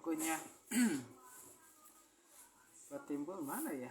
tokonya Pak Timbul mana ya?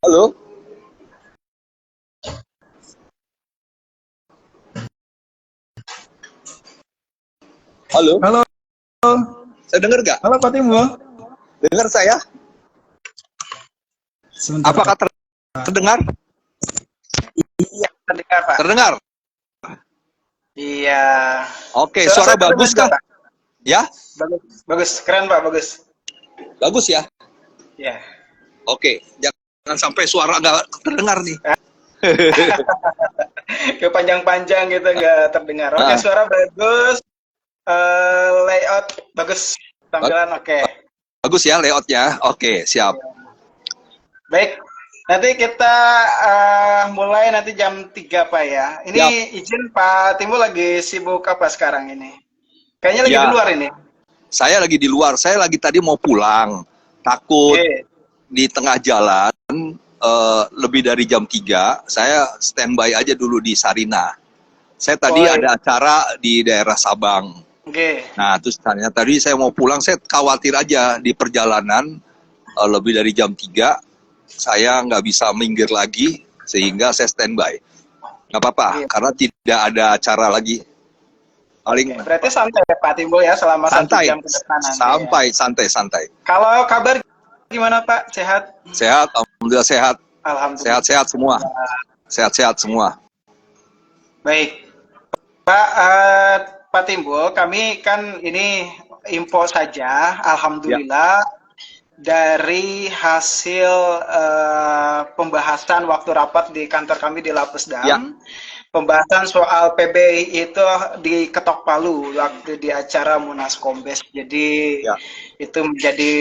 Halo, halo, Halo, saya dengar nggak? halo Pak Timbul. Dengar saya? Sebentar, Apakah Pak. terdengar? Iya, terdengar Pak. Terdengar? Iya. Oke, Suara suara saya terdengar bagus juga, kah? Pak? Ya, Bagus, bagus, keren Pak, bagus. bagus ya. Ya. Oke, jangan sampai suara nggak terdengar nih. Kepanjang-panjang gitu nggak terdengar. Oke, Ah, suara bagus. Layout bagus. ba- Tampilan oke. bagus ya layoutnya. Oke, siap. Baik. Nanti kita mulai nanti jam 3 Pak ya. Siap. Ini izin Pak Timbul lagi sibuk apa sekarang ini? Kayaknya lagi di Ya, luar ini. saya lagi di luar. Saya lagi tadi mau pulang. Takut Oke. di tengah jalan lebih dari jam 3. Saya standby aja dulu di Sarina. Saya tadi Oh, ada acara di daerah Sabang. oke. Nah, terus tadi saya mau pulang, saya khawatir aja di perjalanan lebih dari jam 3, saya nggak bisa minggir lagi, sehingga saya standby. Nggak apa-apa, Oke. karena tidak ada acara lagi. Paling Oke. Berarti santai ya Pak Timbul ya selama 1 santai, jam ke depan nanti ya. santai. Kalau kabar gimana Pak? Sehat? Sehat, alhamdulillah sehat. Alhamdulillah. Sehat-sehat semua. Sehat-sehat semua. Baik. Pak, Pak Timbul, kami kan ini info saja, Ya, alhamdulillah dari hasil pembahasan waktu rapat di kantor kami di ya, Lapesdam, pembahasan soal PBI itu diketok palu waktu di acara Munas Kombes. Jadi ya, itu menjadi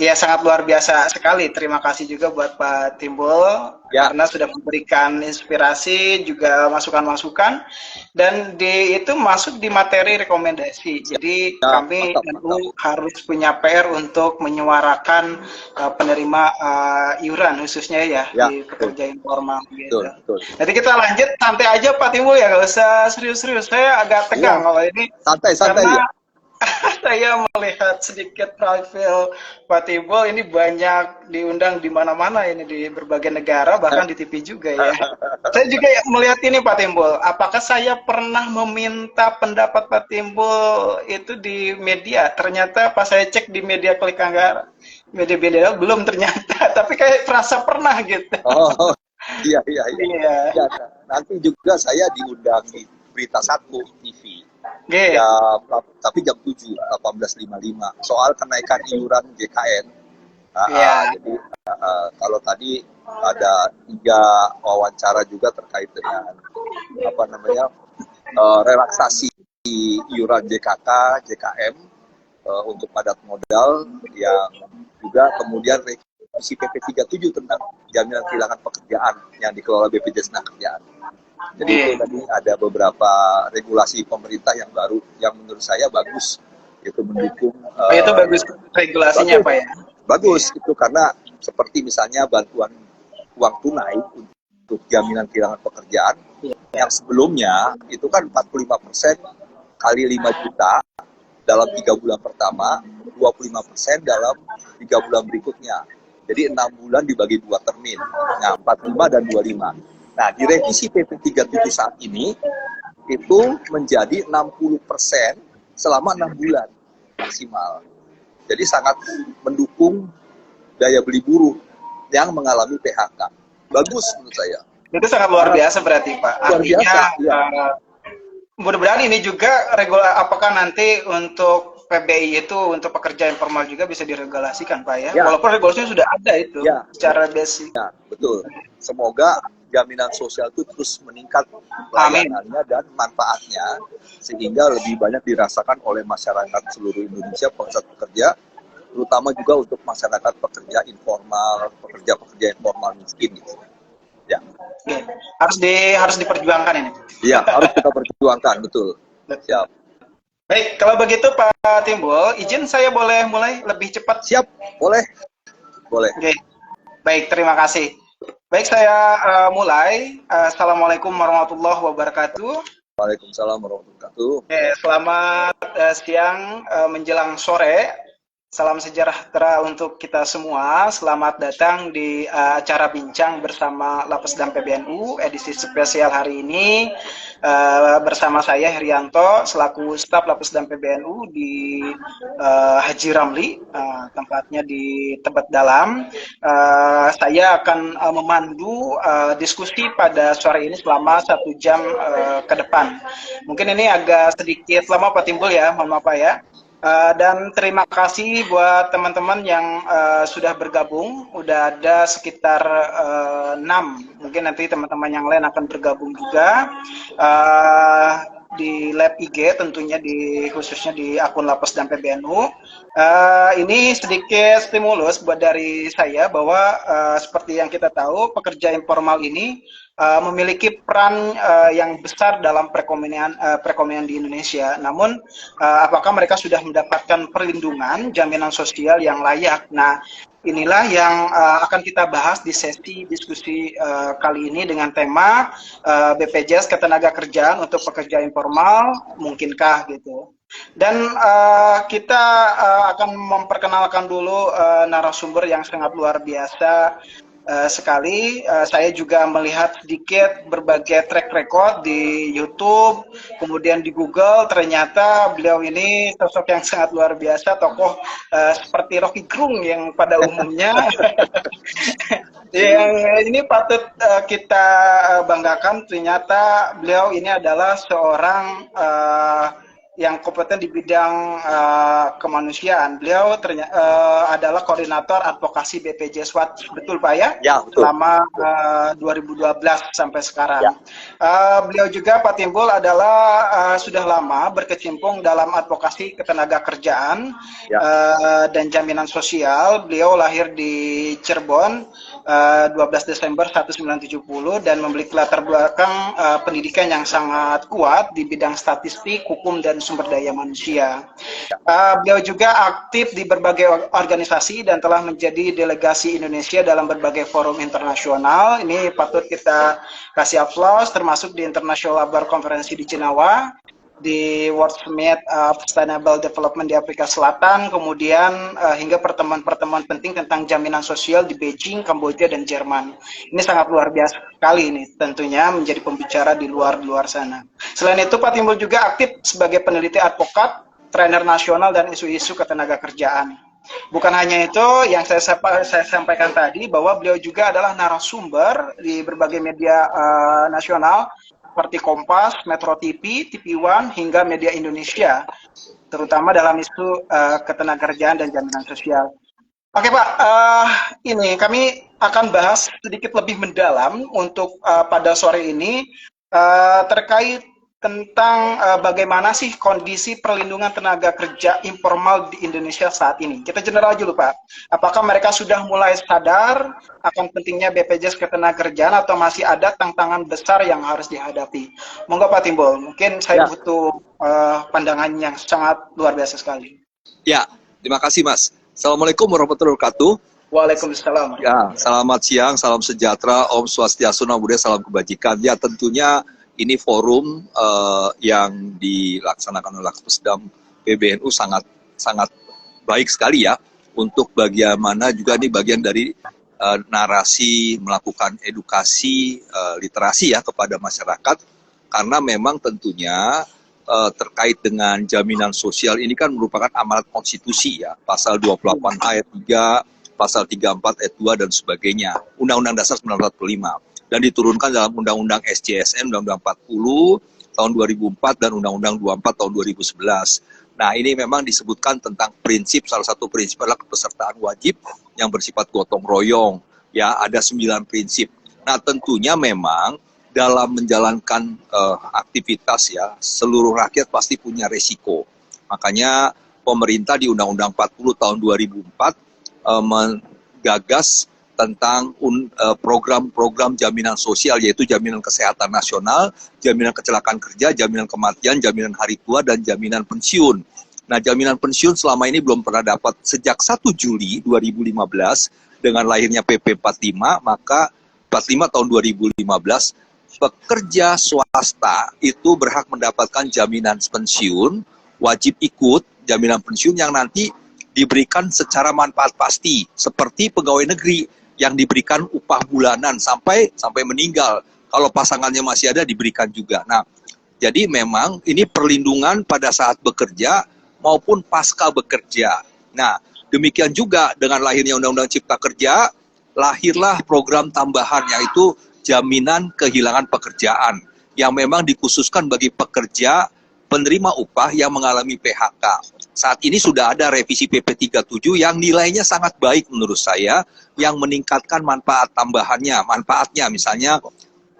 ya sangat luar biasa sekali. Terima kasih juga buat Pak Timbul ya, karena sudah memberikan inspirasi juga masukan-masukan dan itu masuk di materi rekomendasi. Jadi ya, kami mantap, mantap. NU harus punya PR untuk menyuarakan penerima iuran khususnya ya Ya, di betul, pekerja informal gitu. betul. Nanti kita lanjut santai aja Pak Timbul ya, nggak usah serius-serius. Saya agak Iya, tegang kalau ini santai karena ya. saya melihat sedikit profil Pak Timbul ini banyak diundang di mana-mana ini di berbagai negara bahkan di TV juga ya. Saya juga melihat ini Pak Timbul. Apakah saya pernah meminta pendapat Pak Timbul itu di media? Ternyata pas saya cek di media Klik Anggara, media-media belum ternyata. Tapi kayak terasa pernah gitu. Oh, iya. Iya. Ya, nanti juga saya diundang di Berita Satu TV. Oke. Tapi jam 7, 18.55. Soal kenaikan iuran JKN. Iya. Jadi kalau tadi ada 3 wawancara juga terkait dengan relaksasi iuran JKK, JKM untuk padat modal yang juga kemudian revisi PP 37 tentang jaminan kehilangan pekerjaan yang dikelola BPJS Tenagakerjaan. Jadi itu tadi ada beberapa regulasi pemerintah yang baru yang menurut saya bagus, itu mendukung. Itu bagus regulasinya Pak ya. Bagus itu karena seperti misalnya bantuan uang tunai untuk jaminan kehilangan pekerjaan yang sebelumnya itu kan 45% kali 5 juta dalam 3 bulan pertama, 25% dalam 3 bulan berikutnya. Jadi 6 bulan dibagi 2 termin. Nah, 45 dan 25. Nah, di revisi PP 37 saat ini itu menjadi 60% selama 6 bulan maksimal. Jadi sangat mendukung daya beli buruh yang mengalami PHK. Bagus menurut saya. Itu sangat luar biasa berarti Pak. Luar Artinya biasa, ya. mudah-mudahan ini juga apakah nanti untuk PBI itu untuk pekerja informal juga bisa diregulasikan Pak ya? Ya. Walaupun regulasinya sudah ada itu Ya. secara basic. Ya, betul. Semoga jaminan sosial itu terus meningkat pelayanannya dan manfaatnya sehingga lebih banyak dirasakan oleh masyarakat seluruh Indonesia, pekerja, terutama juga untuk masyarakat pekerja informal, pekerja informal miskin gitu. Ya. Oke. Harus diperjuangkan ini. Iya, harus kita perjuangkan, betul. Siap. Baik, kalau begitu Pak Timbul, izin saya boleh mulai lebih cepat? Siap, boleh. Boleh. Oke. Baik, terima kasih. Baik, saya mulai. Assalamualaikum warahmatullahi wabarakatuh. Waalaikumsalam warahmatullahi wabarakatuh. Oke, selamat siang menjelang sore. Salam sejahtera untuk kita semua. Selamat datang di acara bincang bersama Lapesdam PBNU edisi spesial hari ini bersama saya Herianto selaku staf Lapesdam PBNU di Haji Ramli, tempatnya di Tebet Dalam. Saya akan memandu diskusi pada sore ini selama 1 jam ke depan. Mungkin ini agak sedikit lama Pak Timbul ya, mohon maaf Pak ya. Dan terima kasih buat teman-teman yang sudah bergabung. Udah ada sekitar 6. Mungkin nanti teman-teman yang lain akan bergabung juga di lab IG, tentunya khususnya di akun Lapesdam PBNU. Ini sedikit stimulus buat dari saya bahwa seperti yang kita tahu, pekerja informal ini memiliki peran yang besar dalam perekonomian di Indonesia. Namun, apakah mereka sudah mendapatkan perlindungan, jaminan sosial yang layak? Nah, inilah yang akan kita bahas di sesi diskusi kali ini dengan tema BPJS Ketenagakerjaan untuk pekerja informal, mungkinkah gitu. Dan kita akan memperkenalkan dulu narasumber yang sangat luar biasa sekali. Saya juga melihat sedikit berbagai track record di YouTube, kemudian di Google. Ternyata beliau ini sosok yang sangat luar biasa, tokoh seperti Rocky Gerung yang pada umumnya. Yang ini patut kita banggakan. Ternyata beliau ini adalah seorang yang kompeten di bidang kemanusiaan. Beliau adalah koordinator advokasi BPJS SWAT, betul Pak ya? Ya, betul. Selama 2012 sampai sekarang. Ya. Beliau juga Pak Timbul adalah sudah lama berkecimpung dalam advokasi ketenagakerjaan ya. Dan jaminan sosial. Beliau lahir di Cirebon 12 Desember 1970 dan memiliki latar belakang pendidikan yang sangat kuat di bidang statistik, hukum, dan sumber daya manusia. Beliau juga aktif di berbagai organisasi dan telah menjadi delegasi Indonesia dalam berbagai forum internasional. Ini patut kita kasih aplaus, termasuk di International Labour Conference di Jenewa, di World Summit of Sustainable Development di Afrika Selatan, kemudian hingga pertemuan-pertemuan penting tentang jaminan sosial di Beijing, Kamboja, dan Jerman. Ini sangat luar biasa sekali ini, tentunya menjadi pembicara di luar sana. Selain itu, Pak Timbul juga aktif sebagai peneliti advokat, trainer nasional, dan isu-isu ketenagakerjaan. Bukan hanya itu, yang saya sampaikan tadi, bahwa beliau juga adalah narasumber di berbagai media nasional, seperti Kompas, Metro TV, TV One, hingga media Indonesia, terutama dalam isu ketenagakerjaan dan jaminan sosial. Oke Pak, ini kami akan bahas sedikit lebih mendalam untuk pada sore ini terkait tentang bagaimana sih kondisi perlindungan tenaga kerja informal di Indonesia saat ini. Kita general dulu Pak, apakah mereka sudah mulai sadar akan pentingnya BPJS Ketenagakerjaan atau masih ada tantangan besar yang harus dihadapi? Monggo Pak Timbul, mungkin saya butuh pandangan yang sangat luar biasa sekali. Ya, terima kasih Mas. Assalamualaikum warahmatullahi wabarakatuh. Waalaikumsalam. Ya, selamat siang, salam sejahtera, Om Swastiastu, Namo Buddhaya, salam kebajikan. Ya, tentunya ini forum yang dilaksanakan oleh Lapesdam PBNU sangat baik sekali ya, untuk bagaimana juga ini bagian dari narasi melakukan edukasi literasi ya kepada masyarakat, karena memang tentunya terkait dengan jaminan sosial ini kan merupakan amanat konstitusi ya, pasal 28 ayat 3, pasal 34 ayat 2 dan sebagainya, Undang-Undang Dasar 1945, dan diturunkan dalam Undang-Undang SJSN, Undang-Undang 40 tahun 2004 dan Undang-Undang 24 tahun 2011. Nah, ini memang disebutkan tentang prinsip, salah satu prinsip adalah kepesertaan wajib yang bersifat gotong royong. Ya, ada 9 prinsip. Nah, tentunya memang dalam menjalankan aktivitas ya, seluruh rakyat pasti punya resiko. Makanya pemerintah di Undang-Undang 40 tahun 2004 menggagas tentang program-program jaminan sosial, yaitu jaminan kesehatan nasional, jaminan kecelakaan kerja, jaminan kematian, jaminan hari tua, dan jaminan pensiun. Nah, jaminan pensiun selama ini belum pernah dapat. Sejak 1 Juli 2015 dengan lahirnya PP 45, maka 45 tahun 2015, pekerja swasta itu berhak mendapatkan jaminan pensiun, wajib ikut jaminan pensiun yang nanti diberikan secara manfaat pasti, seperti pegawai negeri yang diberikan upah bulanan sampai meninggal. Kalau pasangannya masih ada, diberikan juga. Nah, jadi memang ini perlindungan pada saat bekerja maupun pasca bekerja. Nah, demikian juga dengan lahirnya Undang-Undang Cipta Kerja, lahirlah program tambahan, yaitu jaminan kehilangan pekerjaan, yang memang dikhususkan bagi pekerja penerima upah yang mengalami PHK. Saat ini sudah ada revisi PP 37 yang nilainya sangat baik menurut saya, yang meningkatkan manfaat tambahannya. Manfaatnya misalnya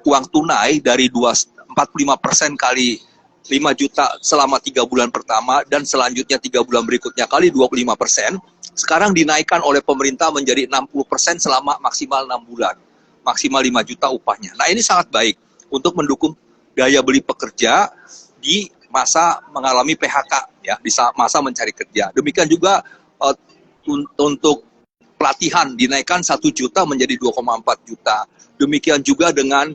uang tunai dari 45% kali 5 juta selama 3 bulan pertama, dan selanjutnya 3 bulan berikutnya kali 25%, sekarang dinaikkan oleh pemerintah menjadi 60% selama maksimal 6 bulan. Maksimal 5 juta upahnya. Nah, ini sangat baik untuk mendukung daya beli pekerja di masa mengalami PHK, ya, di masa mencari kerja. Demikian juga untuk pelatihan dinaikkan 1 juta menjadi 2,4 juta. Demikian juga dengan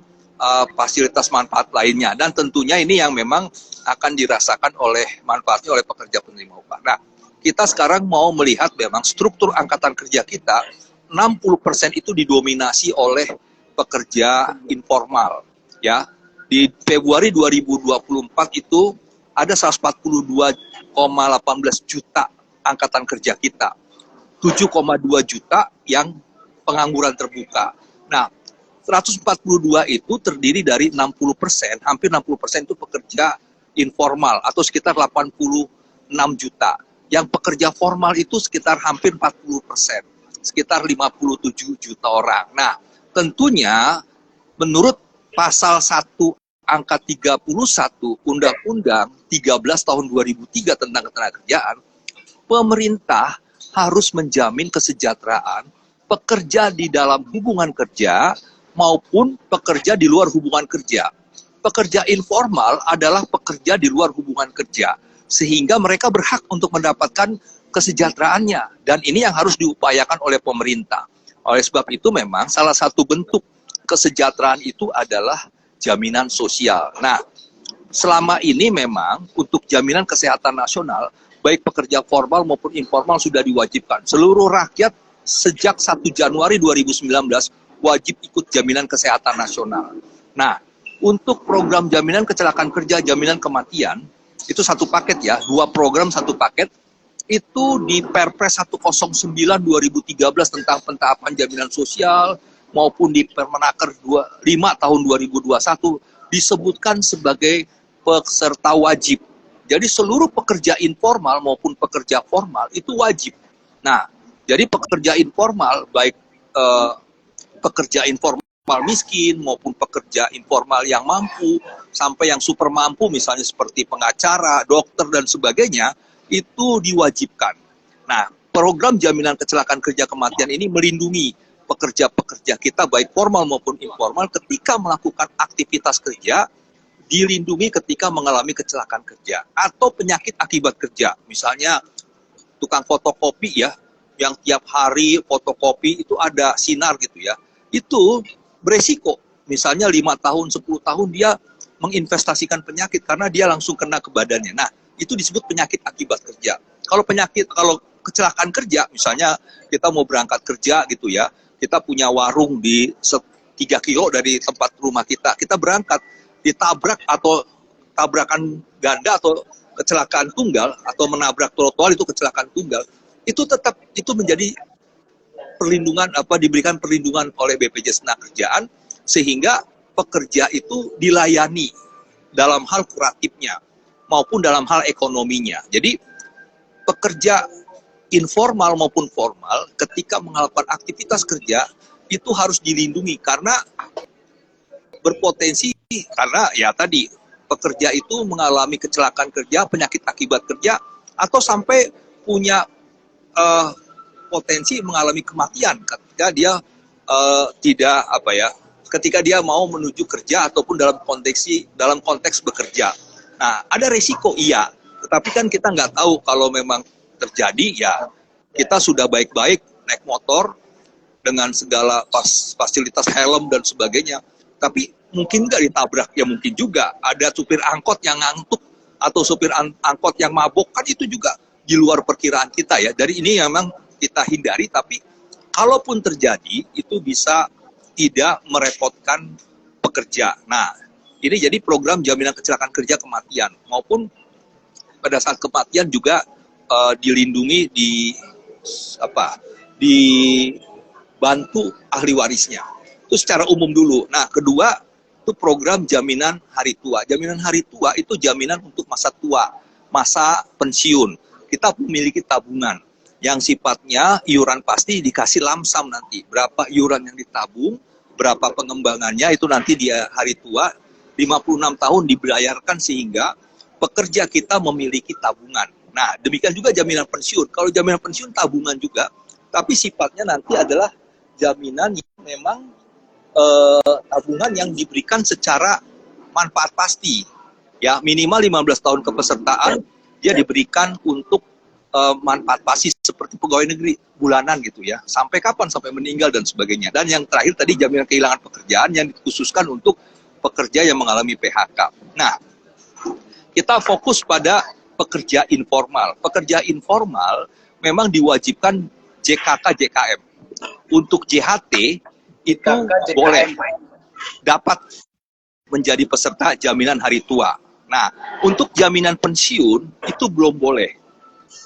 fasilitas manfaat lainnya, dan tentunya ini yang memang akan dirasakan oleh manfaatnya oleh pekerja penerima upah. Nah, kita sekarang mau melihat memang struktur angkatan kerja kita, 60% itu didominasi oleh pekerja informal, ya. Di Februari 2024 itu ada 142,18 juta angkatan kerja kita, 7,2 juta yang pengangguran terbuka. Nah, 142 itu terdiri dari 60%, hampir 60% itu pekerja informal atau sekitar 86 juta. Yang pekerja formal itu sekitar hampir 40%, sekitar 57 juta orang. Nah, tentunya menurut pasal 1 angka 31 Undang-Undang 13 tahun 2003 tentang ketenagakerjaan, pemerintah harus menjamin kesejahteraan pekerja di dalam hubungan kerja maupun pekerja di luar hubungan kerja. Pekerja informal adalah pekerja di luar hubungan kerja, sehingga mereka berhak untuk mendapatkan kesejahteraannya, dan ini yang harus diupayakan oleh pemerintah. Oleh sebab itu memang salah satu bentuk kesejahteraan itu adalah jaminan sosial. Nah, selama ini memang untuk jaminan kesehatan nasional, baik pekerja formal maupun informal sudah diwajibkan. Seluruh rakyat sejak 1 Januari 2019 wajib ikut jaminan kesehatan nasional. Nah, untuk program jaminan kecelakaan kerja, jaminan kematian, itu satu paket ya, 2 program satu paket, itu di Perpres 109 2013 tentang pentahapan jaminan sosial, maupun di Permenaker 5 tahun 2021 disebutkan sebagai peserta wajib. Jadi seluruh pekerja informal maupun pekerja formal itu wajib. Nah, jadi pekerja informal, baik pekerja informal miskin maupun pekerja informal yang mampu sampai yang super mampu, misalnya seperti pengacara, dokter dan sebagainya, itu diwajibkan. Nah, program jaminan kecelakaan kerja kematian ini melindungi pekerja-pekerja kita baik formal maupun informal ketika melakukan aktivitas kerja, dilindungi ketika mengalami kecelakaan kerja atau penyakit akibat kerja. Misalnya tukang fotokopi ya, yang tiap hari fotokopi itu ada sinar gitu ya, itu beresiko. Misalnya 5 tahun, 10 tahun dia menginvestasikan penyakit karena dia langsung kena ke badannya. Nah, itu disebut penyakit akibat kerja. Kalau kecelakaan kerja, misalnya kita mau berangkat kerja gitu ya, kita punya warung di 3 kilo dari tempat rumah kita berangkat, ditabrak atau tabrakan ganda atau kecelakaan tunggal atau menabrak trotoar itu kecelakaan tunggal, itu tetap itu menjadi perlindungan diberikan perlindungan oleh BPJS Ketenagakerjaan sehingga pekerja itu dilayani dalam hal kuratifnya maupun dalam hal ekonominya. Jadi pekerja informal maupun formal ketika melakukan aktivitas kerja itu harus dilindungi karena berpotensi karena ya tadi pekerja itu mengalami kecelakaan kerja, penyakit akibat kerja, atau sampai punya potensi mengalami kematian ketika dia tidak ketika dia mau menuju kerja ataupun dalam konteks bekerja. Nah, ada resiko iya, tetapi kan kita nggak tahu kalau memang terjadi ya kita sudah baik-baik naik motor dengan segala fasilitas helm dan sebagainya, tapi mungkin nggak ditabrak, ya mungkin juga ada supir angkot yang ngantuk atau supir angkot yang mabok, kan itu juga di luar perkiraan kita ya. Dari ini memang kita hindari, tapi kalaupun terjadi itu bisa tidak merepotkan pekerja. Nah, ini jadi program jaminan kecelakaan kerja kematian maupun pada saat kematian juga dilindungi dibantu ahli warisnya. Itu secara umum dulu. Nah, kedua itu program jaminan hari tua. Jaminan hari tua itu jaminan untuk masa tua, masa pensiun. Kita memiliki tabungan yang sifatnya iuran pasti dikasih lamsam nanti. Berapa iuran yang ditabung, berapa pengembangannya itu nanti di hari tua 56 tahun dibayarkan sehingga pekerja kita memiliki tabungan. Nah, demikian juga jaminan pensiun. Kalau jaminan pensiun tabungan juga, tapi sifatnya nanti adalah jaminan yang memang tabungan yang diberikan secara manfaat pasti. Ya, minimal 15 tahun kepesertaan dia diberikan untuk manfaat pasti seperti pegawai negeri bulanan gitu ya. Sampai kapan? Sampai meninggal dan sebagainya. Dan yang terakhir tadi jaminan kehilangan pekerjaan yang dikhususkan untuk pekerja yang mengalami PHK. Nah, kita fokus pada pekerja informal. Pekerja informal memang diwajibkan JKK JKM. Untuk JHT itu boleh dapat menjadi peserta jaminan hari tua. Nah, untuk jaminan pensiun itu belum boleh.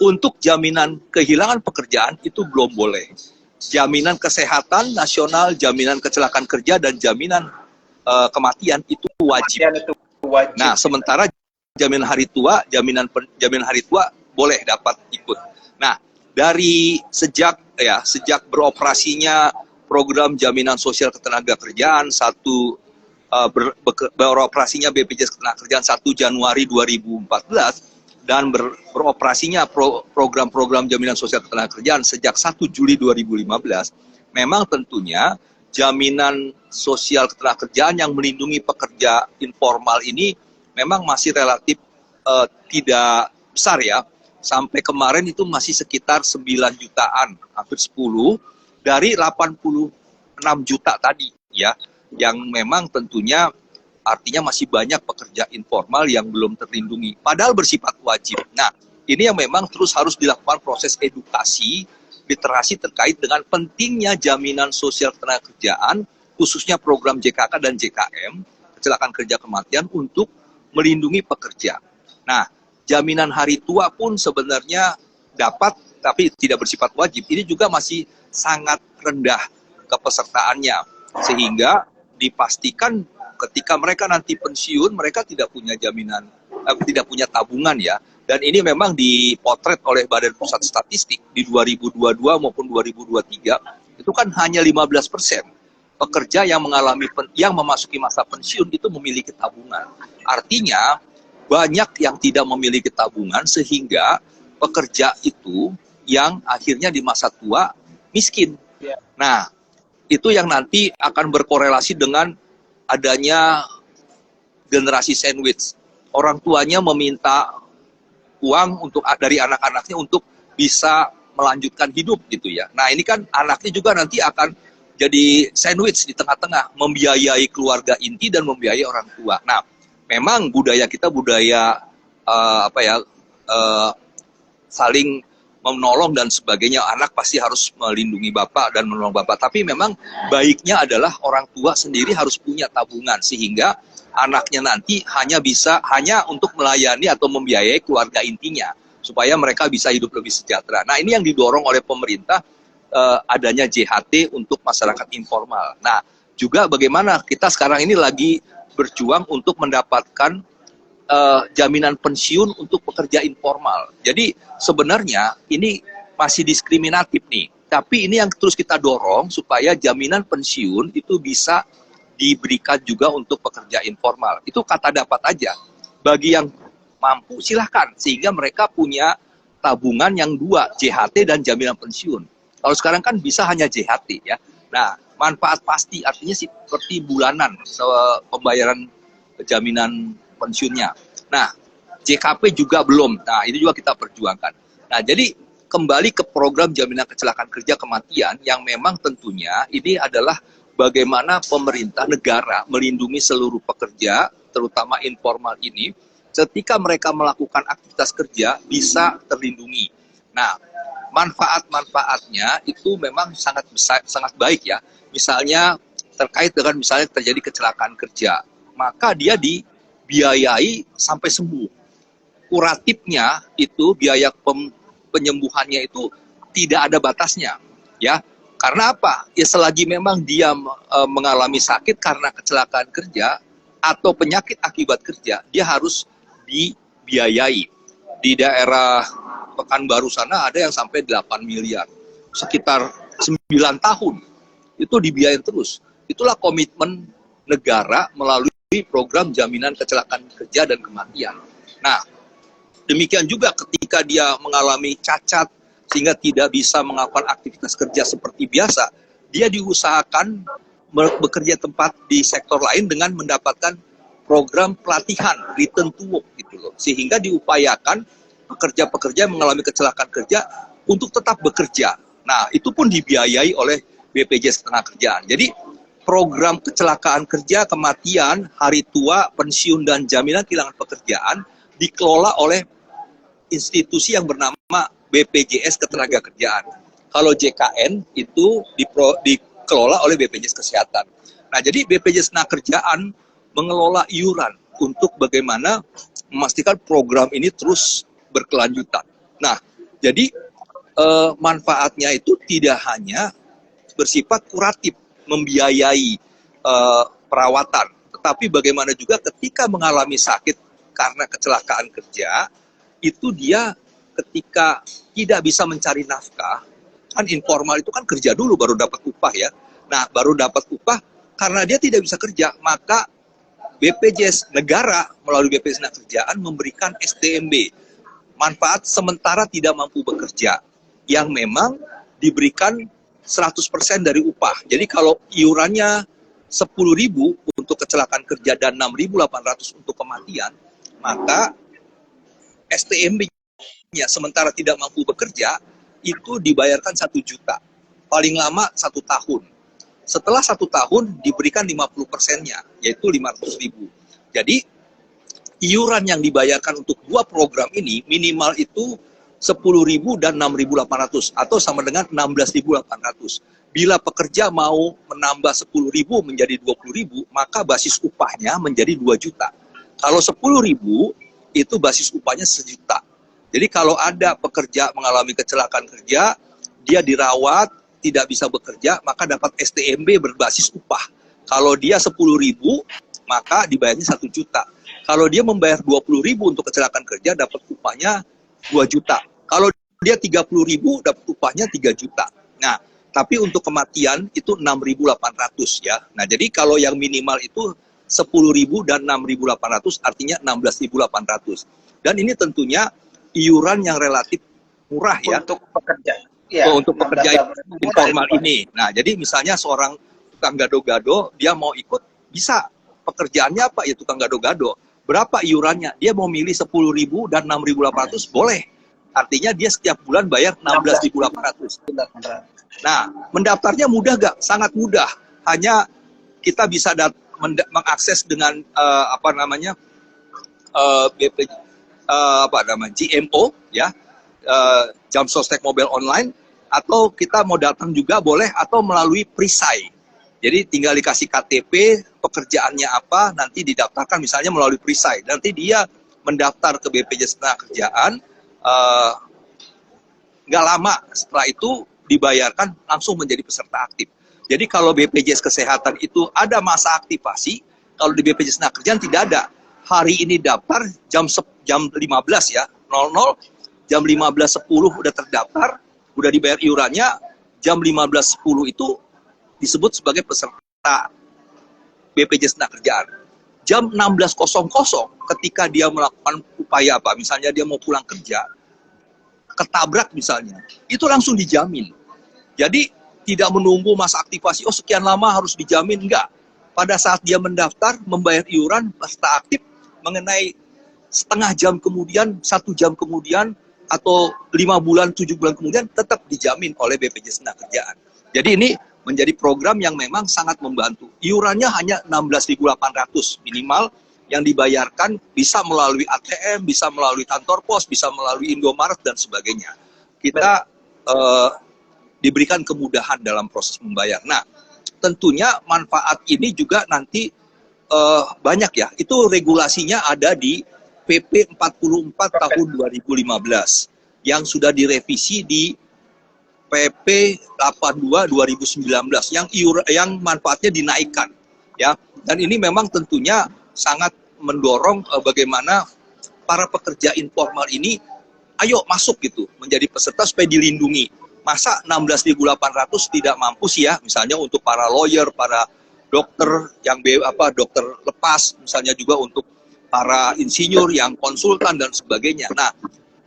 Untuk jaminan kehilangan pekerjaan itu belum boleh. Jaminan kesehatan nasional, jaminan kecelakaan kerja, dan jaminan kematian itu wajib. Nah, sementara jaminan hari tua, jaminan hari tua boleh dapat ikut. Nah, dari sejak beroperasinya program jaminan sosial ketenagakerjaan beroperasinya BPJS Ketenagakerjaan 1 Januari 2014 dan beroperasinya program-program jaminan sosial ketenagakerjaan sejak 1 Juli 2015, memang tentunya jaminan sosial ketenagakerjaan yang melindungi pekerja informal ini memang masih relatif tidak besar ya. Sampai kemarin itu masih sekitar 9 jutaan, hampir 10 dari 86 juta tadi ya, yang memang tentunya artinya masih banyak pekerja informal yang belum terlindungi, padahal bersifat wajib. Nah, ini yang memang terus harus dilakukan proses edukasi, literasi terkait dengan pentingnya jaminan sosial ketenagakerjaan, khususnya program JKK dan JKM, kecelakaan kerja kematian, untuk melindungi pekerja. Nah, jaminan hari tua pun sebenarnya dapat, tapi tidak bersifat wajib. Ini juga masih sangat rendah kepesertaannya, sehingga dipastikan ketika mereka nanti pensiun, mereka tidak punya jaminan, tidak punya tabungan ya. Dan ini memang dipotret oleh Badan Pusat Statistik di 2022 maupun 2023, itu kan hanya 15% pekerja yang memasuki masa pensiun itu memiliki tabungan. Artinya banyak yang tidak memiliki tabungan sehingga pekerja itu yang akhirnya di masa tua miskin. Nah, itu yang nanti akan berkorelasi dengan adanya generasi sandwich. Orang tuanya meminta uang dari anak-anaknya untuk bisa melanjutkan hidup gitu ya. Nah, ini kan anaknya juga nanti akan jadi sandwich di tengah-tengah, membiayai keluarga inti dan membiayai orang tua. Nah, memang budaya kita budaya saling menolong dan sebagainya. Anak pasti harus melindungi bapak dan menolong bapak. Tapi memang baiknya adalah orang tua sendiri harus punya tabungan sehingga anaknya nanti hanya untuk melayani atau membiayai keluarga intinya supaya mereka bisa hidup lebih sejahtera. Nah, ini yang didorong oleh pemerintah, adanya JHT untuk masyarakat informal. Nah, juga bagaimana kita sekarang ini lagi berjuang untuk mendapatkan jaminan pensiun untuk pekerja informal. Jadi sebenarnya ini masih diskriminatif nih. Tapi ini yang terus kita dorong supaya jaminan pensiun itu bisa diberikan juga untuk pekerja informal. Itu kata dapat aja. Bagi yang mampu silahkan, sehingga mereka punya tabungan yang dua, JHT dan jaminan pensiun. Kalau sekarang kan bisa hanya JHT ya. Nah, manfaat pasti artinya seperti bulanan pembayaran jaminan pensiunnya. Nah, JKP juga belum. Nah, ini juga kita perjuangkan. Nah, jadi kembali ke program jaminan kecelakaan kerja kematian yang memang tentunya ini adalah bagaimana pemerintah negara melindungi seluruh pekerja, terutama informal ini, ketika mereka melakukan aktivitas kerja bisa terlindungi. Nah, manfaat-manfaatnya itu memang sangat besar, sangat baik ya. Misalnya terkait dengan misalnya terjadi kecelakaan kerja, maka dia dibiayai sampai sembuh. Kuratifnya itu biaya penyembuhannya itu tidak ada batasnya, ya. Karena apa? Ya selagi memang dia mengalami sakit karena kecelakaan kerja atau penyakit akibat kerja, dia harus dibiayai. Di daerah Pekanbaru sana ada yang sampai 8 miliar. Sekitar 9 tahun. Itu dibiayain terus. Itulah komitmen negara melalui program jaminan kecelakaan kerja dan kematian. Nah, demikian juga ketika dia mengalami cacat sehingga tidak bisa melakukan aktivitas kerja seperti biasa, dia diusahakan bekerja tempat di sektor lain dengan mendapatkan program pelatihan return to work gitu loh. Sehingga diupayakan pekerja-pekerja yang mengalami kecelakaan kerja untuk tetap bekerja. Nah, itu pun dibiayai oleh BPJS Ketenagakerjaan. Jadi program kecelakaan kerja, kematian, hari tua, pensiun dan jaminan kehilangan pekerjaan dikelola oleh institusi yang bernama BPJS Ketenagakerjaan. Kalau JKN itu dikelola oleh BPJS Kesehatan. Nah, jadi BPJS Ketenagakerjaan mengelola iuran untuk bagaimana memastikan program ini terus berkelanjutan. Nah, jadi manfaatnya itu tidak hanya bersifat kuratif, membiayai perawatan, tetapi bagaimana juga ketika mengalami sakit karena kecelakaan kerja, itu dia ketika tidak bisa mencari nafkah, kan informal itu kan kerja dulu baru dapat upah ya. Nah, baru dapat upah karena dia tidak bisa kerja, maka BPJS negara melalui BPJS Ketenagakerjaan memberikan STMB, manfaat sementara tidak mampu bekerja, yang memang diberikan 100% dari upah. Jadi kalau iurannya 10.000 untuk kecelakaan kerja dan 6.800 untuk kematian, maka STMB-nya sementara tidak mampu bekerja itu dibayarkan 1 juta, paling lama 1 tahun. Setelah 1 tahun diberikan 50%-nya, yaitu 500.000. Jadi iuran yang dibayarkan untuk 2 program ini minimal itu 10.000 dan 6.800 atau sama dengan 16.800. Bila pekerja mau menambah 10.000 menjadi 20.000, maka basis upahnya menjadi 2 juta. Kalau 10.000 itu basis upahnya 1 juta. Jadi kalau ada pekerja mengalami kecelakaan kerja, dia dirawat, tidak bisa bekerja, maka dapat STMB berbasis upah. Kalau dia 10.000, maka dibayarnya 1 juta. Kalau dia membayar 20.000 untuk kecelakaan kerja, dapat upahnya 2 juta. Kalau dia 30.000, dapat upahnya 3 juta. Nah, tapi untuk kematian itu 6.800 ya. Nah, jadi kalau yang minimal itu 10.000 dan 6.800 artinya 16.800. Dan ini tentunya iuran yang relatif murah ya. Untuk pekerja. Ya, untuk pekerja informal ini. Nah, jadi misalnya seorang tukang gado-gado, dia mau ikut, bisa. Pekerjaannya apa? Ya tukang gado-gado. Berapa iurannya? Dia mau milih 10.000 dan 6.800, boleh. Artinya dia setiap bulan bayar 16.800. Nah, mendaftarnya mudah gak? Sangat mudah. Hanya kita bisa mengakses dengan GMO, ya, Jam Sostek Mobile Online, atau kita mau datang juga boleh, atau melalui perisai. Jadi tinggal dikasih KTP, pekerjaannya apa, nanti didaftarkan misalnya melalui perisai. Nanti dia mendaftar ke BPJS Ketenagakerjaan, nggak lama setelah itu dibayarkan langsung menjadi peserta aktif. Jadi kalau BPJS Kesehatan itu ada masa aktivasi, kalau di BPJS Ketenagakerjaan tidak ada. Hari ini daftar jam 15 ya, 00, jam 15.10 udah terdaftar, udah dibayar iurannya, jam 15.10 itu disebut sebagai peserta BPJS Ketenagakerjaan. Jam 16.00 ketika dia melakukan upaya apa, misalnya dia mau pulang kerja, ketabrak misalnya, itu langsung dijamin. Jadi tidak menunggu masa aktivasi, oh sekian lama harus dijamin, enggak. Pada saat dia mendaftar, membayar iuran, peserta aktif, mengenai setengah jam kemudian, 1 jam kemudian, atau 5 bulan, 7 bulan kemudian, tetap dijamin oleh BPJS Ketenagakerjaan. Jadi ini menjadi program yang memang sangat membantu. Iurannya hanya 16.800 minimal, yang dibayarkan bisa melalui ATM, bisa melalui kantor pos, bisa melalui Indomaret, dan sebagainya. Kita diberikan kemudahan dalam proses membayar. Nah, tentunya manfaat ini juga nanti banyak ya. Itu regulasinya ada di PP 44 tahun 2015, yang sudah direvisi di PP 82 2019 yang manfaatnya dinaikkan ya. Dan ini memang tentunya sangat mendorong bagaimana para pekerja informal ini ayo masuk gitu menjadi peserta supaya dilindungi. Masa 16.800 tidak mampu sih ya, misalnya untuk para lawyer, para dokter yang dokter lepas, misalnya juga untuk para insinyur yang konsultan dan sebagainya. Nah,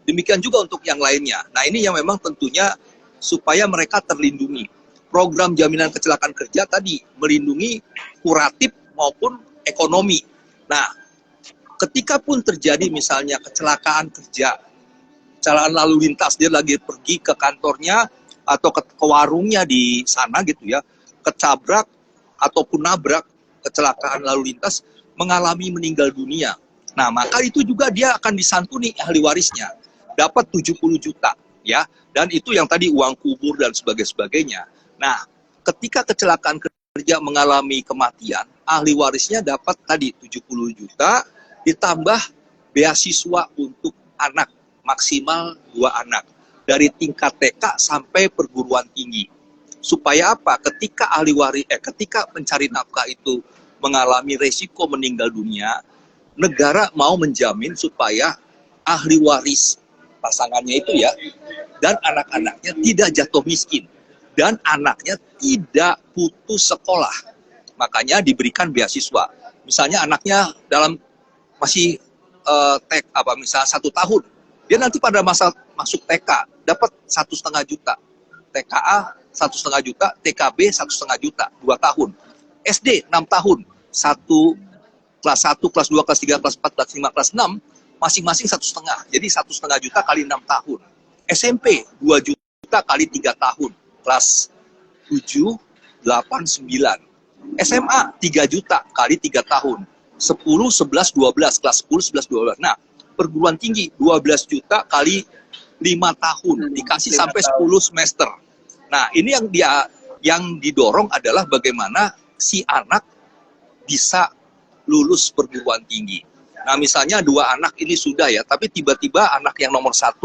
demikian juga untuk yang lainnya. Nah, ini yang memang tentunya supaya mereka terlindungi. Program jaminan kecelakaan kerja tadi melindungi kuratif maupun ekonomi. Nah, ketika pun terjadi misalnya kecelakaan kerja, kecelakaan lalu lintas, dia lagi pergi ke kantornya atau ke warungnya di sana gitu ya, kecabrak ataupun nabrak, kecelakaan lalu lintas, mengalami meninggal dunia. Nah, maka itu juga dia akan disantuni ahli warisnya, dapat 70 juta ya, dan itu yang tadi uang kubur dan sebagainya. Nah, ketika kecelakaan kerja mengalami kematian, ahli warisnya dapat tadi 70 juta ditambah beasiswa untuk anak maksimal 2 anak dari tingkat TK sampai perguruan tinggi. Supaya apa? Ketika ketika pencari nafkah itu mengalami resiko meninggal dunia, negara mau menjamin supaya ahli waris pasangannya itu ya, dan anak-anaknya tidak jatuh miskin, dan anaknya tidak putus sekolah. Makanya diberikan beasiswa. Misalnya anaknya masih misalnya 1 tahun, dia nanti pada masa masuk TK dapat 1,5 juta, TKA 1,5 juta, TKB 1,5 juta, 2 tahun, SD 6 tahun, kelas 1, kelas 2, kelas 3, kelas 4, kelas 5, kelas 6, masing-masing 1,5. Jadi 1,5 juta kali 6 tahun. SMP 2 juta kali 3 tahun. Kelas 7, 8, 9. SMA 3 juta kali 3 tahun. 10, 11, 12. Kelas 10, 11, 12. Nah, perguruan tinggi 12 juta kali 5 tahun. Dikasih sampai 10 semester. Nah, ini yang didorong adalah bagaimana si anak bisa lulus perguruan tinggi. Nah, misalnya 2 anak ini sudah ya, tapi tiba-tiba anak yang nomor 1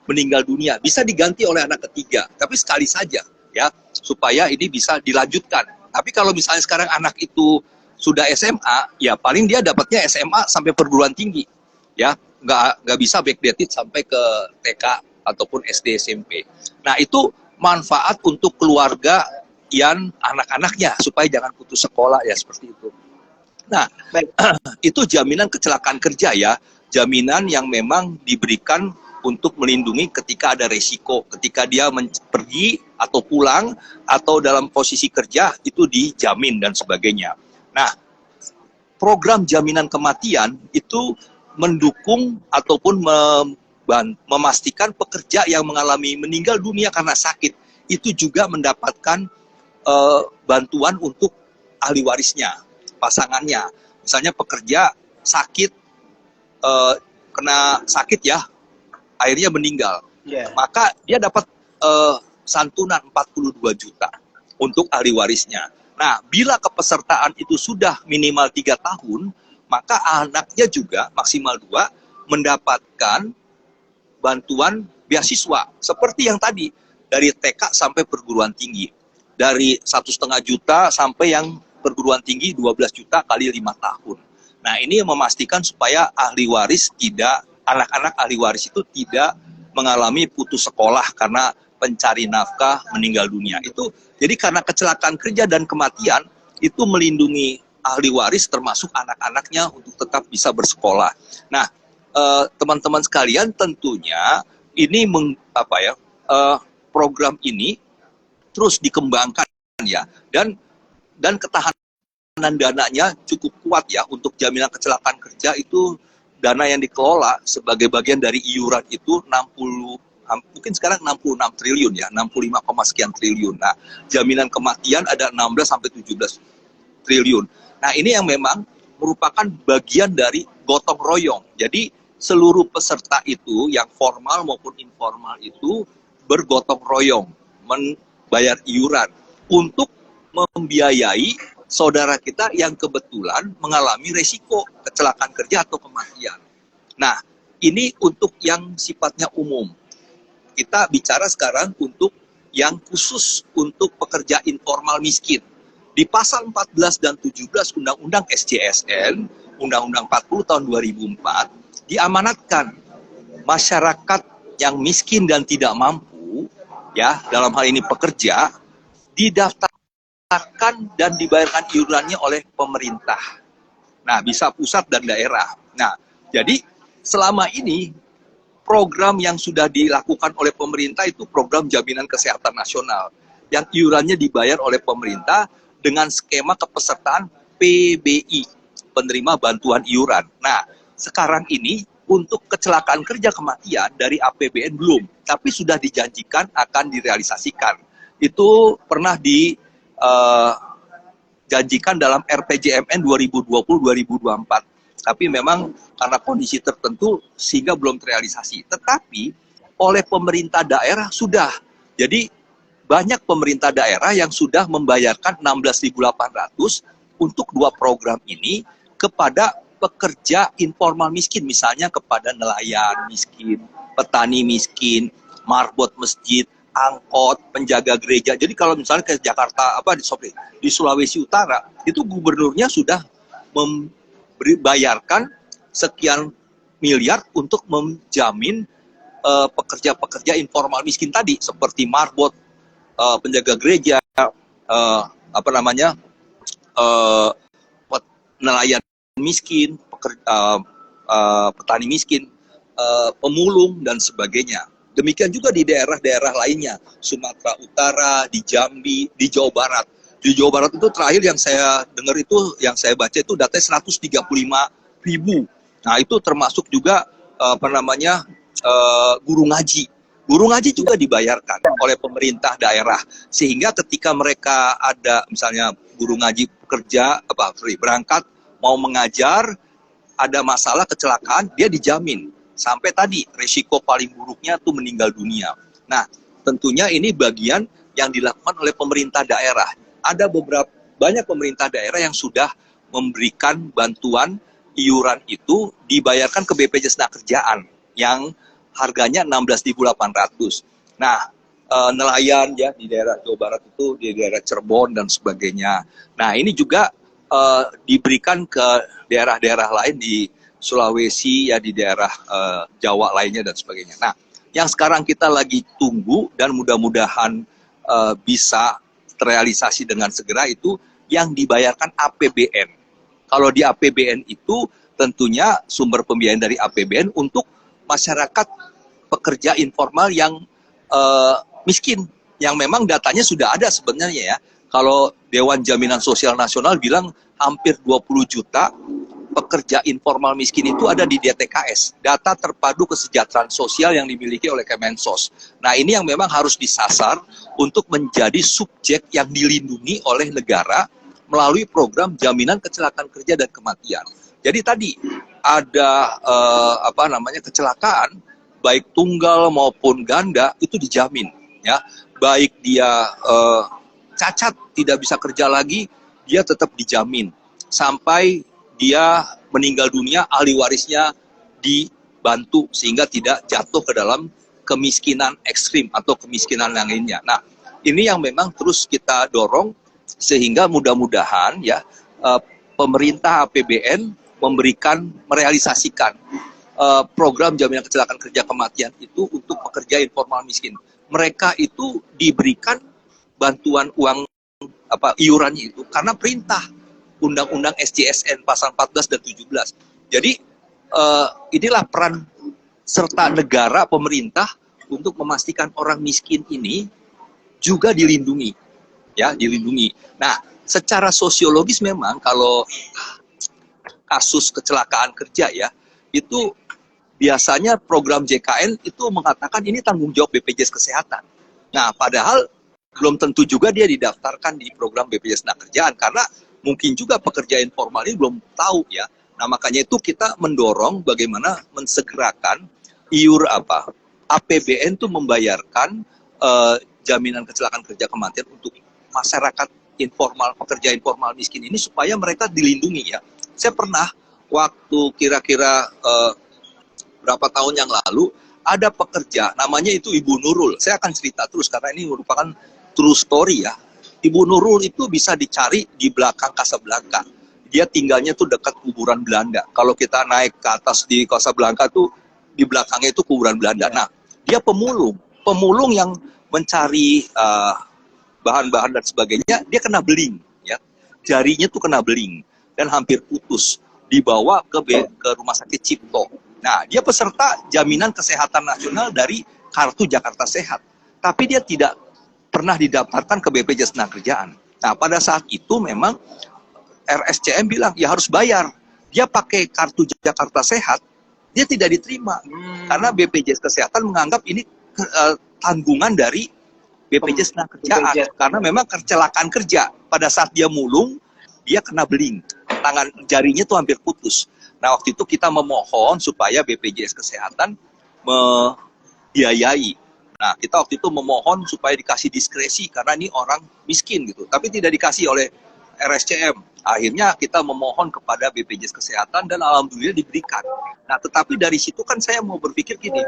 meninggal dunia, bisa diganti oleh anak ketiga, tapi sekali saja ya, supaya ini bisa dilanjutkan. Tapi kalau misalnya sekarang anak itu sudah SMA, ya paling dia dapatnya SMA sampai perguruan tinggi, ya nggak bisa backdated sampai ke TK ataupun SD SMP. Nah, itu manfaat untuk keluarga yang anak-anaknya supaya jangan putus sekolah ya, seperti itu. Nah, itu jaminan kecelakaan kerja ya, jaminan yang memang diberikan untuk melindungi ketika ada resiko, ketika dia pergi atau pulang atau dalam posisi kerja itu dijamin dan sebagainya. Nah, program jaminan kematian itu mendukung ataupun memastikan pekerja yang mengalami meninggal dunia karena sakit itu juga mendapatkan bantuan untuk ahli warisnya, pasangannya. Misalnya pekerja sakit, kena sakit ya, akhirnya meninggal, maka dia dapat santunan 42 juta untuk ahli warisnya. Nah, bila kepesertaan itu sudah minimal 3 tahun, maka anaknya juga maksimal 2 mendapatkan bantuan beasiswa. Seperti yang tadi, dari TK sampai perguruan tinggi. Dari 1,5 juta sampai yang perguruan tinggi 12 juta kali 5 tahun. Nah, ini memastikan supaya ahli waris tidak, anak-anak ahli waris itu tidak mengalami putus sekolah karena pencari nafkah meninggal dunia. Itu jadi karena kecelakaan kerja dan kematian itu melindungi ahli waris termasuk anak-anaknya untuk tetap bisa bersekolah. Nah, teman-teman sekalian tentunya ini program ini terus dikembangkan ya, dan ketahanan dananya cukup kuat ya. Untuk jaminan kecelakaan kerja itu dana yang dikelola sebagai bagian dari iuran itu 60, mungkin sekarang 66 triliun ya, 65, sekian triliun. Nah, jaminan kematian ada 16 sampai 17 triliun. Nah, ini yang memang merupakan bagian dari gotong royong. Jadi seluruh peserta itu yang formal maupun informal itu bergotong royong membayar iuran untuk membiayai saudara kita yang kebetulan mengalami resiko kecelakaan kerja atau kematian. Nah, ini untuk yang sifatnya umum. Kita bicara sekarang untuk yang khusus untuk pekerja informal miskin. Di pasal 14 dan 17 Undang-Undang SJSN, Undang-Undang 40 tahun 2004, diamanatkan masyarakat yang miskin dan tidak mampu, ya, dalam hal ini pekerja, didaftarkan dan dibayarkan iurannya oleh pemerintah. Nah, bisa pusat dan daerah. Nah, jadi selama ini program yang sudah dilakukan oleh pemerintah itu program jaminan kesehatan nasional yang iurannya dibayar oleh pemerintah dengan skema kepesertaan PBI, penerima bantuan iuran. Nah, sekarang ini untuk kecelakaan kerja kematian dari APBN belum, tapi sudah dijanjikan akan direalisasikan. Itu pernah dijanjikan dalam RPJMN 2020-2024. Tapi memang karena kondisi tertentu sehingga belum terrealisasi. Tetapi oleh pemerintah daerah sudah. Jadi banyak pemerintah daerah yang sudah membayarkan 16.800 untuk 2 program ini kepada pekerja informal miskin. Misalnya kepada nelayan miskin, petani miskin, marbot masjid, angkot, penjaga gereja. Jadi kalau misalnya ke Jakarta, di Sulawesi Utara, itu gubernurnya sudah bayarkan sekian miliar untuk menjamin pekerja-pekerja informal miskin tadi seperti marbot, penjaga gereja, nelayan miskin, petani miskin, pemulung dan sebagainya. Demikian juga di daerah-daerah lainnya, Sumatera Utara, di Jambi, di Jawa Barat. Di Jawa Barat itu terakhir yang saya dengar itu, yang saya baca itu datanya 135.000. Nah, itu termasuk juga guru ngaji. Guru ngaji juga dibayarkan oleh pemerintah daerah. Sehingga ketika mereka ada misalnya guru ngaji berangkat mau mengajar, ada masalah kecelakaan, dia dijamin. Sampai tadi resiko paling buruknya tuh meninggal dunia. Nah, tentunya ini bagian yang dilakukan oleh pemerintah daerah. Ada banyak pemerintah daerah yang sudah memberikan bantuan iuran itu dibayarkan ke BPJS Tenagakerjaan yang harganya 16.800. Nah, nelayan ya di daerah Jawa Barat itu, di daerah Cirebon dan sebagainya. Nah, ini juga diberikan ke daerah-daerah lain di Sulawesi ya, di daerah Jawa lainnya dan sebagainya. Nah, yang sekarang kita lagi tunggu dan mudah-mudahan bisa terrealisasi dengan segera itu yang dibayarkan APBN. Kalau di APBN itu tentunya sumber pembiayaan dari APBN untuk masyarakat pekerja informal yang miskin, yang memang datanya sudah ada sebenarnya ya. Kalau Dewan Jaminan Sosial Nasional bilang hampir 20 juta pekerja informal miskin itu ada di DTKS, Data Terpadu Kesejahteraan Sosial yang dimiliki oleh Kemensos. Nah, ini yang memang harus disasar untuk menjadi subjek yang dilindungi oleh negara melalui program jaminan kecelakaan kerja dan kematian. Jadi tadi ada kecelakaan baik tunggal maupun ganda itu dijamin ya, baik dia cacat, tidak bisa kerja lagi, dia tetap dijamin sampai dia meninggal dunia, ahli warisnya dibantu sehingga tidak jatuh ke dalam kemiskinan ekstrim atau kemiskinan yang lainnya. Nah, ini yang memang terus kita dorong sehingga mudah-mudahan ya pemerintah APBN merealisasikan program jaminan kecelakaan kerja kematian itu untuk pekerja informal miskin. Mereka itu diberikan bantuan uang iurannya itu karena perintah Undang-Undang SJSN pasal 14 dan 17. Jadi inilah peran serta negara, pemerintah untuk memastikan orang miskin ini juga dilindungi, ya, dilindungi. Nah, secara sosiologis memang kalau kasus kecelakaan kerja ya, itu biasanya program JKN itu mengatakan ini tanggung jawab BPJS Kesehatan. Nah, padahal belum tentu juga dia didaftarkan di program BPJS Tenagakerjaan karena mungkin juga pekerja informal ini belum tahu ya. Nah, makanya itu kita mendorong bagaimana mensegerakan APBN itu membayarkan jaminan kecelakaan kerja kematian untuk masyarakat informal, pekerja informal miskin ini supaya mereka dilindungi ya. Saya pernah waktu kira-kira berapa tahun yang lalu ada pekerja namanya itu Ibu Nurul. Saya akan cerita terus karena ini merupakan true story ya. Ibu Nurul itu bisa dicari di belakang Casablanca. Dia tinggalnya tuh dekat kuburan Belanda. Kalau kita naik ke atas di Casablanca tuh di belakangnya itu kuburan Belanda. Nah, dia pemulung yang mencari bahan-bahan dan sebagainya, dia kena beling ya. Jarinya tuh kena beling dan hampir putus, dibawa ke rumah sakit Cipto. Nah, dia peserta jaminan kesehatan nasional dari Kartu Jakarta Sehat, tapi dia tidak pernah didaftarkan ke BPJS Tenagakerjaan. Nah, pada saat itu memang RSCM bilang ya harus bayar. Dia pakai Kartu Jakarta Sehat, dia tidak diterima karena BPJS Kesehatan menganggap ini tanggungan dari BPJS Tenagakerjaan karena memang kecelakaan kerja. Pada saat dia mulung, dia kena beling, tangan jarinya tuh hampir putus. Nah, waktu itu kita memohon supaya BPJS Kesehatan membiayai. Nah, kita waktu itu memohon supaya dikasih diskresi karena ini orang miskin gitu, tapi tidak dikasih oleh RSCM. Akhirnya kita memohon kepada BPJS Kesehatan dan alhamdulillah diberikan. Nah, tetapi dari situ kan saya mau berpikir gini,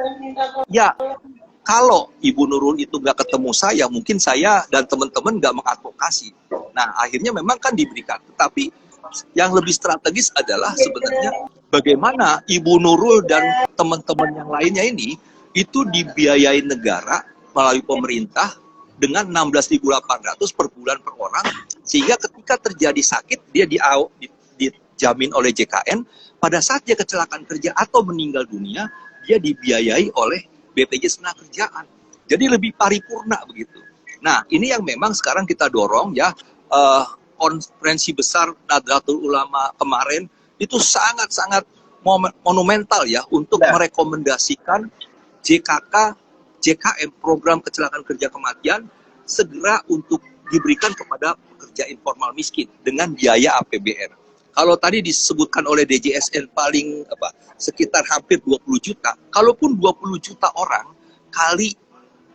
ya kalau Ibu Nurul itu nggak ketemu saya, mungkin saya dan teman-teman nggak mengadvokasi. Nah, akhirnya memang kan diberikan. Tetapi yang lebih strategis adalah sebenarnya bagaimana Ibu Nurul dan teman-teman yang lainnya ini itu dibiayai negara melalui pemerintah dengan 16.800 per bulan per orang, sehingga ketika terjadi sakit dia dijamin oleh JKN, pada saat dia kecelakaan kerja atau meninggal dunia dia dibiayai oleh BPJS Tenagakerjaan. Jadi lebih paripurna begitu. Nah, ini yang memang sekarang kita dorong ya, konferensi besar Nahdlatul Ulama kemarin itu sangat-sangat monumental ya untuk merekomendasikan JKM, program kecelakaan kerja kematian, segera untuk diberikan kepada pekerja informal miskin dengan biaya APBN. Kalau tadi disebutkan oleh DJSN paling sekitar hampir 20 juta, kalaupun 20 juta orang kali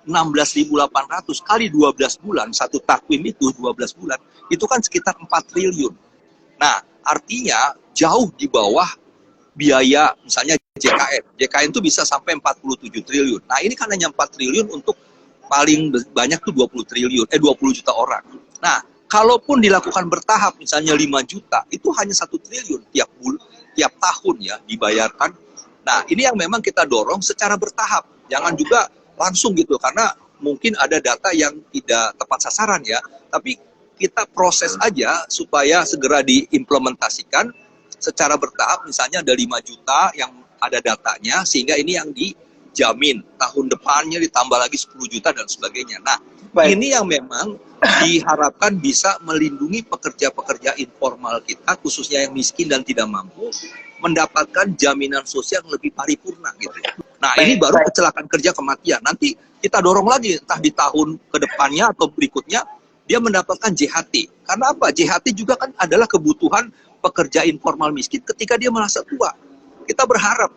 16.800 kali 12 bulan, satu takwim itu 12 bulan, itu kan sekitar 4 triliun. Nah, artinya jauh di bawah biaya misalnya JKN. JKN itu bisa sampai 47 triliun. Nah, ini kan hanya 4 triliun untuk paling banyak tuh 20 juta orang. Nah, kalaupun dilakukan bertahap misalnya 5 juta, itu hanya 1 triliun tiap tahun ya dibayarkan. Nah, ini yang memang kita dorong secara bertahap. Jangan juga langsung gitu, karena mungkin ada data yang tidak tepat sasaran ya. Tapi kita proses aja supaya segera diimplementasikan secara bertahap, misalnya ada 5 juta yang ada datanya, sehingga ini yang dijamin tahun depannya ditambah lagi 10 juta dan sebagainya. Nah, ini yang memang diharapkan bisa melindungi pekerja-pekerja informal kita, khususnya yang miskin dan tidak mampu, mendapatkan jaminan sosial yang lebih paripurna gitu ya. Nah, ini baru kecelakaan kerja kematian. Nanti kita dorong lagi, entah di tahun kedepannya atau berikutnya, dia mendapatkan JHT. Karena apa? JHT juga kan adalah kebutuhan pekerja informal miskin ketika dia merasa tua. Kita berharap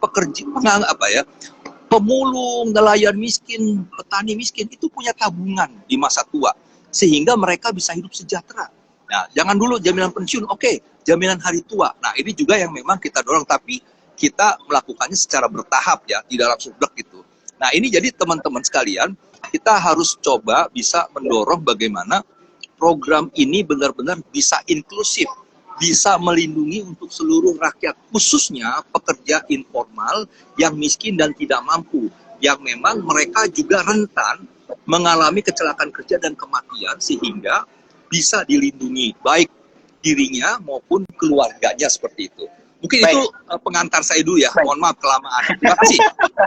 pemulung, nelayan miskin, petani miskin itu punya tabungan di masa tua. sehingga mereka bisa hidup sejahtera. Nah, jangan dulu jaminan pensiun, oke, jaminan hari tua. Nah, ini juga yang memang kita dorong, tapi kita melakukannya secara bertahap ya, tidak langsung blek gitu. Nah, ini jadi teman-teman sekalian, kita harus coba bisa mendorong bagaimana program ini benar-benar bisa inklusif, bisa melindungi untuk seluruh rakyat, khususnya pekerja informal yang miskin dan tidak mampu, yang memang mereka juga rentan mengalami kecelakaan kerja dan kematian, sehingga bisa dilindungi baik dirinya maupun keluarganya seperti itu. Mungkin Baik. itu pengantar saya dulu ya. Baik. Mohon maaf kelamaan. Terima kasih.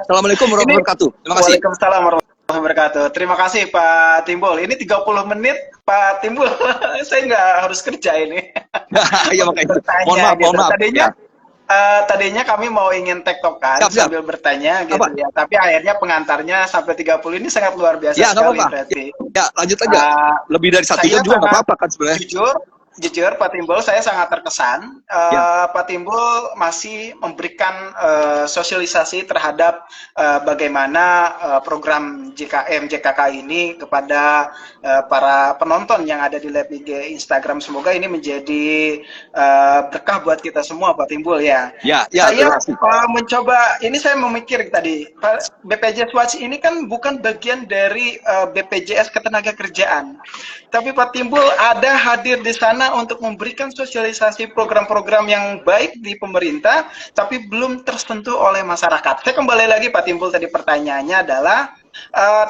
Assalamualaikum warahmatullahi wabarakatuh. Terima kasih. Waalaikumsalam warahmatullahi wabarakatuh. Terima kasih Pak Timbul. Ini 30 menit Pak Timbul. Saya nggak harus kerja ini. Ya makanya. Bertanya, Mohon maaf, mohon gitu. maaf. Tadinya, Ya. tadinya kami mau ingin tektokan Siap, siap. sambil bertanya gitu Apa? ya. Tapi akhirnya pengantarnya sampai 30 ini sangat luar biasa Ya, nggak sekali apa-apa. berarti. Ya, lanjut aja. Lebih dari 1 Saya jam juga nggak sangat apa-apa kan sebenarnya. jujur Pak Timbul, saya sangat terkesan. Ya. Pak Timbul masih memberikan sosialisasi terhadap bagaimana program JKK ini kepada para penonton yang ada di live IG Instagram. Semoga ini menjadi berkah buat kita semua, Pak Timbul ya. Ya, Saya terima kasih. mencoba, ini saya memikir tadi, BPJS Watch ini kan bukan bagian dari BPJS Ketenagakerjaan. Tapi Pak Timbul ada hadir di sana untuk memberikan sosialisasi program-program yang baik di pemerintah, tapi belum tersentuh oleh masyarakat. Saya kembali lagi Pak Timbul, tadi pertanyaannya adalah,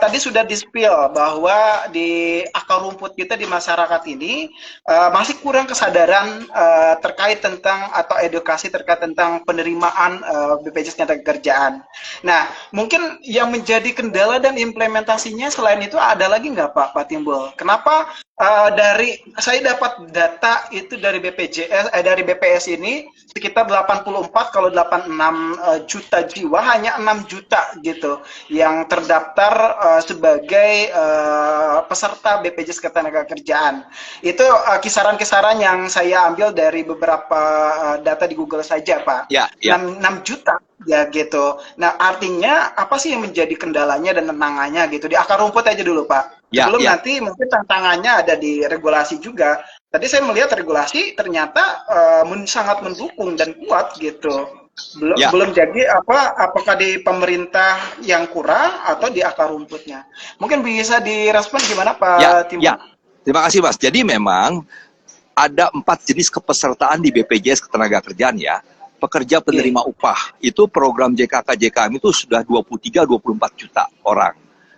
tadi sudah di-spill bahwa di akar rumput kita di masyarakat ini masih kurang kesadaran terkait tentang atau edukasi terkait tentang penerimaan BPJS Ketenagakerjaan. Nah, mungkin yang menjadi kendala dan implementasinya selain itu ada lagi nggak Pak Timbul? Kenapa dari saya dapat data itu dari dari BPS ini sekitar 84, kalau 86 juta jiwa, hanya 6 juta gitu yang terdaftar sebagai peserta BPJS Ketenagakerjaan. Itu kisaran-kisaran yang saya ambil dari beberapa data di Google saja, Pak. Ya, ya. 6 juta ya gitu. Nah, artinya apa sih yang menjadi kendalanya dan tantangannya gitu? Di akar rumput aja dulu, Pak. Ya, Sebelum ya. nanti mungkin tantangannya ada di regulasi juga. Tadi saya melihat regulasi ternyata sangat mendukung dan kuat gitu. Belum jadi apakah di pemerintah yang kurang atau di akar rumputnya. Mungkin bisa direspon gimana Pak Timbul? Ya. Terima kasih Mas. Jadi memang ada 4 jenis kepesertaan di BPJS Ketenagakerjaan ya. Pekerja penerima upah. Itu program JKK JKM itu sudah 23-24 juta orang.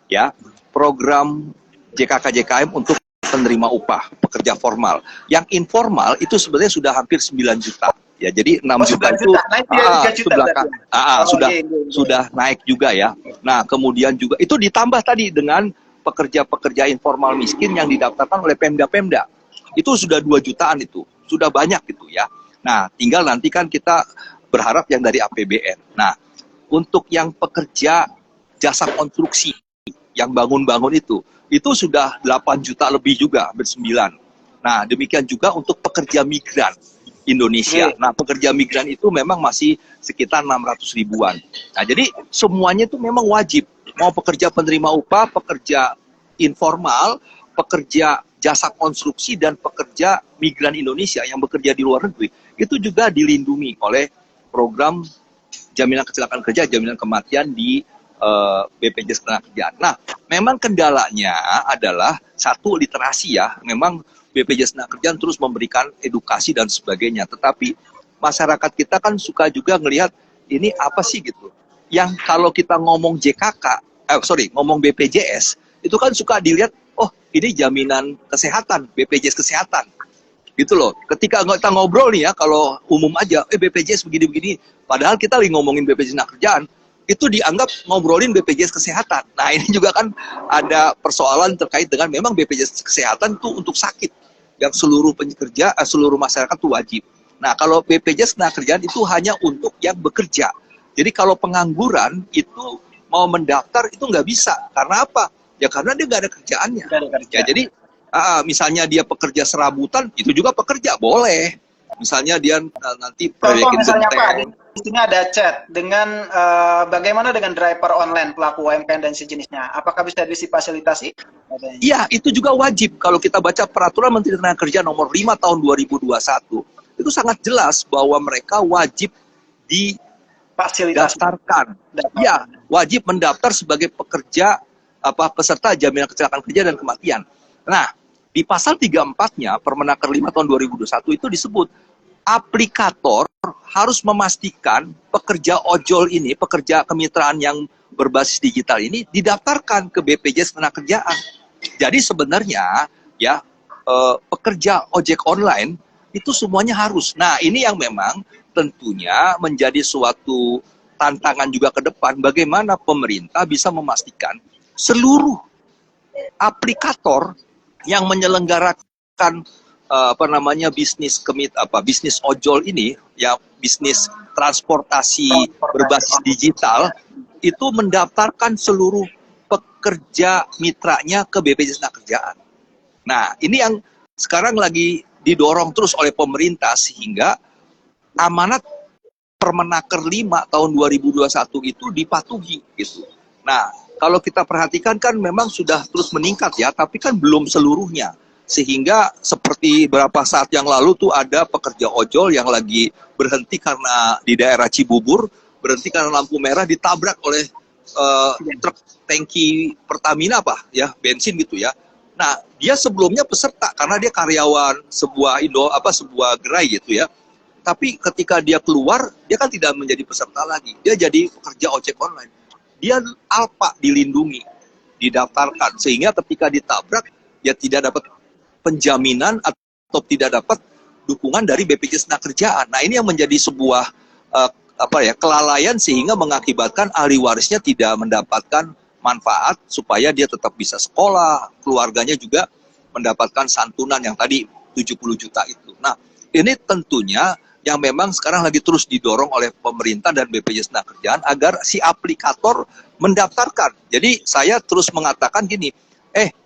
Ya. Program JKK JKM untuk penerima upah, pekerja formal. Yang informal itu sebenarnya sudah hampir 9 juta. Ya, jadi 6 juta itu sudah naik juga ya. Nah, kemudian juga itu ditambah tadi dengan pekerja-pekerja informal miskin yang didaftarkan oleh Pemda-Pemda. Itu sudah 2 jutaan itu. Sudah banyak gitu ya. Nah, tinggal nanti kan kita berharap yang dari APBN. Nah, untuk yang pekerja jasa konstruksi, yang bangun-bangun itu sudah 8 juta lebih juga, hampir 9. Nah, demikian juga untuk pekerja migran Indonesia. Nah, pekerja migran itu memang masih sekitar 600 ribuan. Nah, jadi semuanya itu memang wajib. Mau pekerja penerima upah, pekerja informal, pekerja jasa konstruksi, dan pekerja migran Indonesia yang bekerja di luar negeri, itu juga dilindungi oleh program jaminan kecelakaan kerja, jaminan kematian di BPJS Ketenagakerjaan. Nah, memang kendalanya adalah satu, literasi ya. Memang BPJS Ketenagakerjaan terus memberikan edukasi dan sebagainya. Tetapi masyarakat kita kan suka juga ngelihat ini apa sih gitu. Yang kalau kita ngomong ngomong BPJS, itu kan suka dilihat, oh ini jaminan kesehatan, BPJS Kesehatan. Gitu loh. Ketika kita ngobrol nih ya, kalau umum aja, BPJS begini-begini. Padahal kita lagi ngomongin BPJS Ketenagakerjaan, itu dianggap ngobrolin BPJS Kesehatan. Nah, ini juga kan ada persoalan terkait dengan memang BPJS Kesehatan itu untuk sakit, yang seluruh pekerja, seluruh masyarakat itu wajib. Nah, kalau BPJS Ketenagakerjaan itu hanya untuk yang bekerja. Jadi kalau pengangguran itu mau mendaftar itu nggak bisa. Karena apa? Ya karena dia nggak ada kerjaannya. Ya, jadi misalnya dia pekerja serabutan, itu juga pekerja, boleh. Misalnya dia nanti proyekin genteng. sini ada chat dengan bagaimana dengan driver online pelaku UMKM dan sejenisnya. Apakah bisa difasilitasi? Iya, itu juga wajib. Kalau kita baca peraturan Menteri Tenaga Kerja nomor 5 tahun 2021, itu sangat jelas bahwa mereka wajib didaftarkan. Ya, wajib mendaftar sebagai pekerja peserta jaminan kecelakaan kerja dan kematian. Nah, di pasal 34-nya Permenaker 5 tahun 2021 itu disebut aplikator harus memastikan pekerja ojol ini, pekerja kemitraan yang berbasis digital ini didaftarkan ke BPJS Ketenagakerjaan. Jadi sebenarnya ya pekerja ojek online itu semuanya harus. Nah, ini yang memang tentunya menjadi suatu tantangan juga ke depan, bagaimana pemerintah bisa memastikan seluruh aplikator yang menyelenggarakan bisnis ojol ini, ya bisnis transportasi berbasis digital, itu mendaftarkan seluruh pekerja mitranya ke BPJS Ketenagakerjaan. Nah, ini yang sekarang lagi didorong terus oleh pemerintah sehingga amanat Permenaker 5 tahun 2021 itu dipatuhi gitu. Nah, kalau kita perhatikan kan memang sudah terus meningkat ya, tapi kan belum seluruhnya. Sehingga seperti beberapa saat yang lalu tuh ada pekerja ojol yang lagi berhenti karena di daerah Cibubur, berhenti karena lampu merah ditabrak oleh truk tangki Pertamina bensin gitu ya. Nah, dia sebelumnya peserta karena dia karyawan sebuah sebuah gerai gitu ya. Tapi ketika dia keluar, dia kan tidak menjadi peserta lagi. Dia jadi pekerja ojek online. Dia ALPA dilindungi, didaftarkan. Sehingga ketika ditabrak, dia tidak dapat penjaminan atau tidak dapat dukungan dari BPJS Ketenagakerjaan. Nah, ini yang menjadi sebuah kelalaian sehingga mengakibatkan ahli warisnya tidak mendapatkan manfaat supaya dia tetap bisa sekolah, keluarganya juga mendapatkan santunan yang tadi 70 juta itu. Nah, ini tentunya yang memang sekarang lagi terus didorong oleh pemerintah dan BPJS Ketenagakerjaan agar si aplikator mendaftarkan. Jadi saya terus mengatakan gini,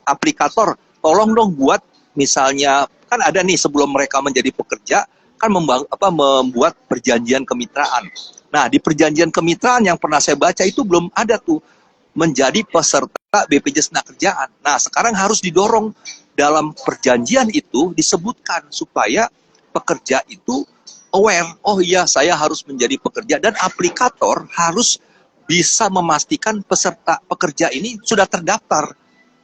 aplikator tolong dong buat misalnya, kan ada nih sebelum mereka menjadi pekerja, kan membuat perjanjian kemitraan. Nah, di perjanjian kemitraan yang pernah saya baca itu belum ada tuh menjadi peserta BPJS Ketenagakerjaan. Nah, sekarang harus didorong dalam perjanjian itu disebutkan supaya pekerja itu aware, oh iya saya harus menjadi pekerja, dan aplikator harus bisa memastikan peserta pekerja ini sudah terdaftar.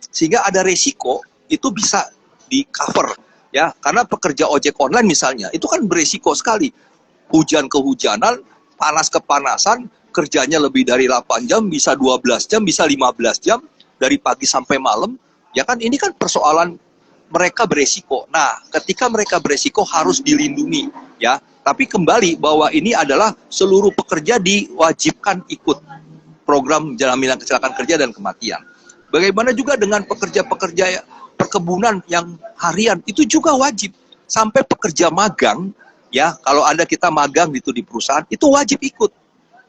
Sehingga ada resiko itu bisa di cover ya, karena pekerja ojek online misalnya itu kan beresiko sekali, hujan kehujanan, panas kepanasan, kerjanya lebih dari 8 jam, bisa 12 jam, bisa 15 jam dari pagi sampai malam, ya kan ini kan persoalan mereka beresiko. Nah, ketika mereka beresiko harus dilindungi ya, tapi kembali bahwa ini adalah seluruh pekerja diwajibkan ikut program jaminan kecelakaan kerja dan kematian. Bagaimana juga dengan pekerja-pekerja perkebunan yang harian, itu juga wajib. Sampai pekerja magang, ya kalau ada kita magang gitu di perusahaan, itu wajib ikut.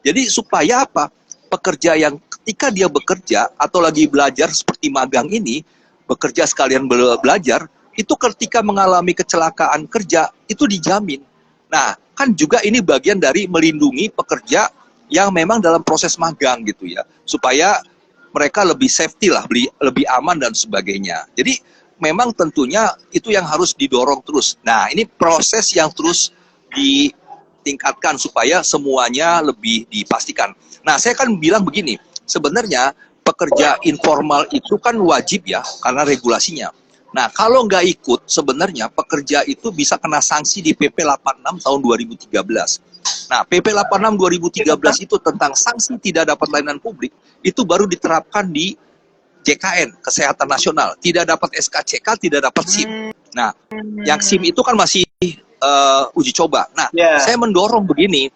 Jadi supaya apa? Pekerja yang ketika dia bekerja atau lagi belajar seperti magang ini, bekerja sekalian belajar, itu ketika mengalami kecelakaan kerja, itu dijamin. Nah, kan juga ini bagian dari melindungi pekerja yang memang dalam proses magang gitu ya, supaya mereka lebih safety lah, lebih aman dan sebagainya. Jadi memang tentunya itu yang harus didorong terus. Nah, ini proses yang terus ditingkatkan supaya semuanya lebih dipastikan. Nah, saya kan bilang begini, sebenarnya pekerja informal itu kan wajib ya, karena regulasinya. Nah, kalau nggak ikut, sebenarnya pekerja itu bisa kena sanksi di PP 86 tahun 2013. Nah, PP 86 2013 itu tentang sanksi tidak dapat layanan publik, itu baru diterapkan di JKN, Kesehatan Nasional. Tidak dapat SKCK, tidak dapat SIM. Nah, yang SIM itu kan masih uji coba. Nah, saya mendorong begini,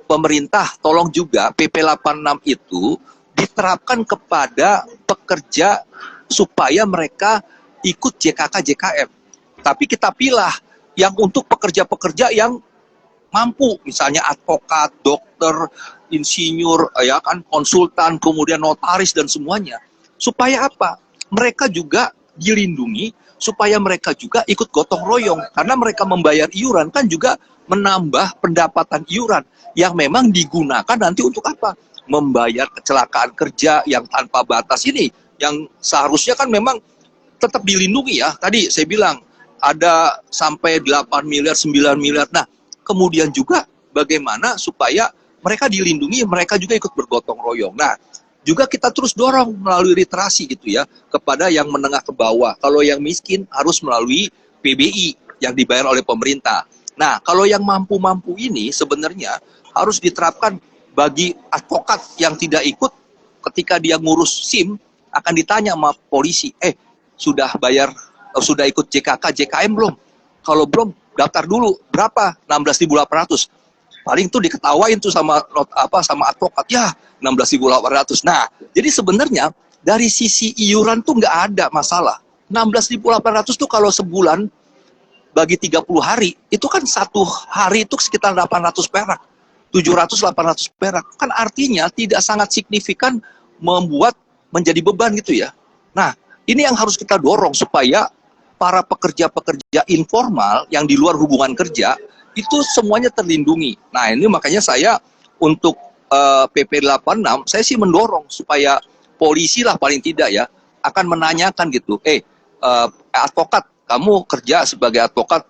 pemerintah tolong juga PP 86 itu diterapkan kepada pekerja supaya mereka ikut JKK JKM. Tapi kita pilih yang untuk pekerja-pekerja yang mampu, misalnya advokat, dokter, insinyur, ya kan, konsultan, kemudian notaris dan semuanya. Supaya apa? Mereka juga dilindungi, supaya mereka juga ikut gotong royong, karena mereka membayar iuran kan juga menambah pendapatan iuran yang memang digunakan nanti untuk apa? Membayar kecelakaan kerja yang tanpa batas ini, yang seharusnya kan memang tetap dilindungi ya. Tadi saya bilang ada sampai 8 miliar, 9 miliar. Nah, kemudian juga bagaimana supaya mereka dilindungi, mereka juga ikut bergotong royong. Nah, juga kita terus dorong melalui literasi gitu ya, kepada yang menengah ke bawah. Kalau yang miskin harus melalui PBI yang dibayar oleh pemerintah. Nah, kalau yang mampu-mampu ini sebenarnya harus diterapkan bagi advokat yang tidak ikut ketika dia ngurus SIM, akan ditanya sama polisi, sudah bayar, sudah ikut JKK, JKM belum? Kalau belum, daftar dulu. Berapa? 16.800. Paling tuh diketawain tuh sama sama advokat, ya 16.800. Nah, jadi sebenarnya dari sisi iuran tuh nggak ada masalah. 16.800 tuh kalau sebulan bagi 30 hari, itu kan satu hari itu sekitar 800 perak. 700, 800 perak. Kan artinya tidak sangat signifikan membuat menjadi beban gitu ya. Nah, ini yang harus kita dorong supaya para pekerja-pekerja informal yang di luar hubungan kerja itu semuanya terlindungi. Nah, ini makanya saya untuk PP 86 saya sih mendorong supaya polisi lah paling tidak ya akan menanyakan gitu, advokat, kamu kerja sebagai advokat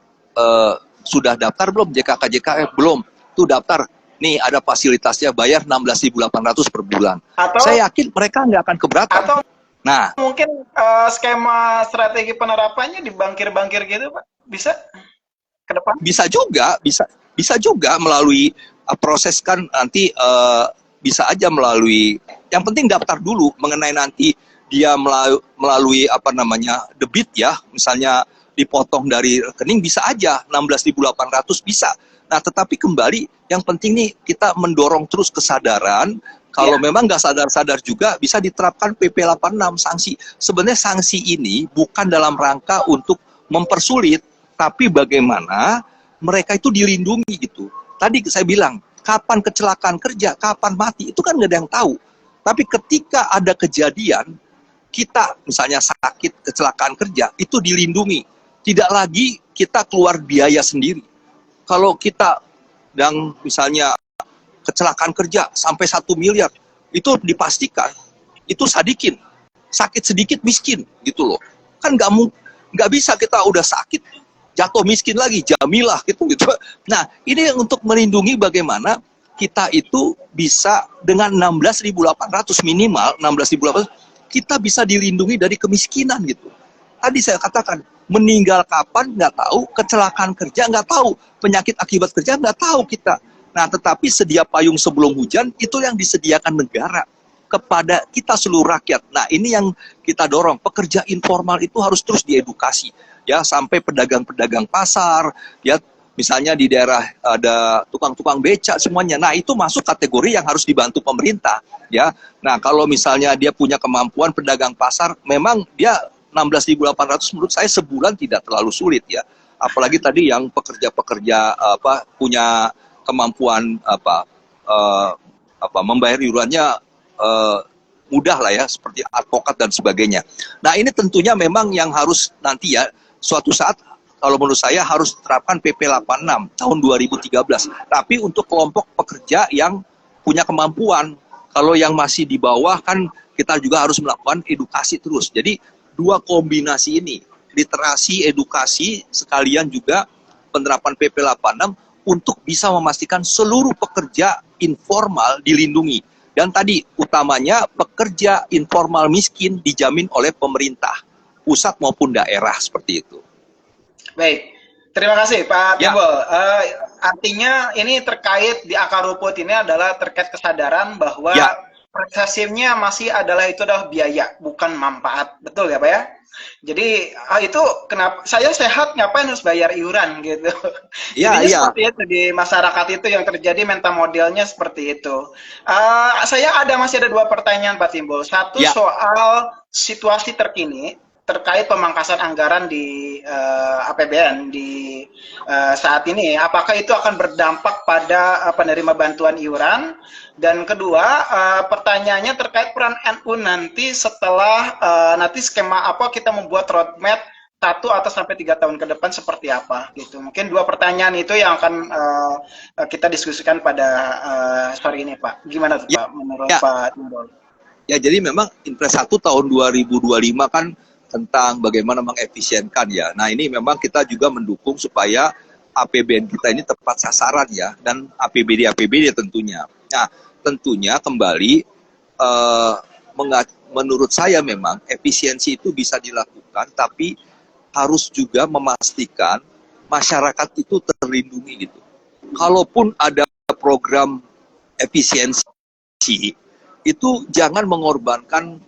sudah daftar belum JKK JKF? Belum. Tuh daftar. Nih ada fasilitasnya, bayar 16.800 per bulan. Atau saya yakin mereka nggak akan keberatan. atau Nah, mungkin skema strategi penerapannya di bankir-bankir gitu, Pak? Bisa ke depan? bisa juga melalui proses kan nanti bisa aja melalui, yang penting daftar dulu mengenai nanti dia melalui apa namanya debit ya, misalnya dipotong dari rekening bisa aja 16.800 bisa. Nah, tetapi kembali yang penting nih kita mendorong terus kesadaran. Kalau memang nggak sadar-sadar juga bisa diterapkan PP 86 sanksi. Sebenarnya sanksi ini bukan dalam rangka untuk mempersulit, tapi bagaimana mereka itu dilindungi gitu. Tadi saya bilang, kapan kecelakaan kerja, kapan mati, itu kan nggak ada yang tahu. Tapi ketika ada kejadian, kita misalnya sakit, kecelakaan kerja, itu dilindungi. Tidak lagi kita keluar biaya sendiri. Kalau kita yang misalnya kecelakaan kerja sampai 1 miliar, itu dipastikan itu sadikin, sakit sedikit miskin gitu loh. Kan nggak bisa kita udah sakit jatuh miskin lagi, jamilah gitu. Nah, ini untuk melindungi bagaimana kita itu bisa dengan 16.800 minimal 16.800 kita bisa dilindungi dari kemiskinan gitu. Tadi saya katakan, meninggal kapan nggak tahu, kecelakaan kerja nggak tahu, penyakit akibat kerja nggak tahu kita. Nah, tetapi sedia payung sebelum hujan itu yang disediakan negara kepada kita seluruh rakyat. Nah, ini yang kita dorong. Pekerja informal itu harus terus diedukasi, ya, sampai pedagang-pedagang pasar, ya, misalnya di daerah ada tukang-tukang becak semuanya. Nah, itu masuk kategori yang harus dibantu pemerintah, ya. Nah, kalau misalnya dia punya kemampuan pedagang pasar, memang dia 16.800 menurut saya sebulan tidak terlalu sulit ya. Apalagi tadi yang pekerja-pekerja punya kemampuan membayar iurannya mudah lah ya, seperti advokat dan sebagainya. Nah, ini tentunya memang yang harus nanti ya suatu saat kalau menurut saya harus diterapkan PP 86 tahun 2013. Tapi untuk kelompok pekerja yang punya kemampuan. Kalau yang masih di bawah kan kita juga harus melakukan edukasi terus. Jadi dua kombinasi ini, literasi, edukasi, sekalian juga penerapan PP 86 untuk bisa memastikan seluruh pekerja informal dilindungi. Dan tadi utamanya pekerja informal miskin dijamin oleh pemerintah, pusat maupun daerah, seperti itu. Baik, terima kasih Pak Timbul. Artinya ini terkait di akar rumput ini adalah terkait kesadaran bahwa resesifnya masih adalah itu adalah biaya, bukan manfaat. Betul ya Pak ya? Jadi itu kenapa saya sehat ngapain harus bayar iuran gitu. Jadinya seperti itu di masyarakat itu yang terjadi mental modelnya seperti itu. Masih ada dua pertanyaan Pak Timbul. Satu soal situasi terkini terkait pemangkasan anggaran di APBN di saat ini, apakah itu akan berdampak pada penerima bantuan iuran? Dan kedua, pertanyaannya terkait peran NU nanti setelah nanti skema apa kita membuat roadmap atau sampai 3 tahun ke depan seperti apa gitu. Mungkin 2 pertanyaan itu yang akan kita diskusikan pada sore ini, Pak. Gimana tuh, Pak, menurut Ya, Pak Timbul? ya, jadi memang Impres 1 tahun 2025 kan tentang bagaimana mengefisienkan ya. Nah, ini memang kita juga mendukung supaya APBN kita ini tepat sasaran ya, dan APBD tentunya. Nah, tentunya kembali eh, menurut saya memang efisiensi itu bisa dilakukan, tapi harus juga memastikan masyarakat itu terlindungi gitu. Kalaupun ada program efisiensi, itu jangan mengorbankan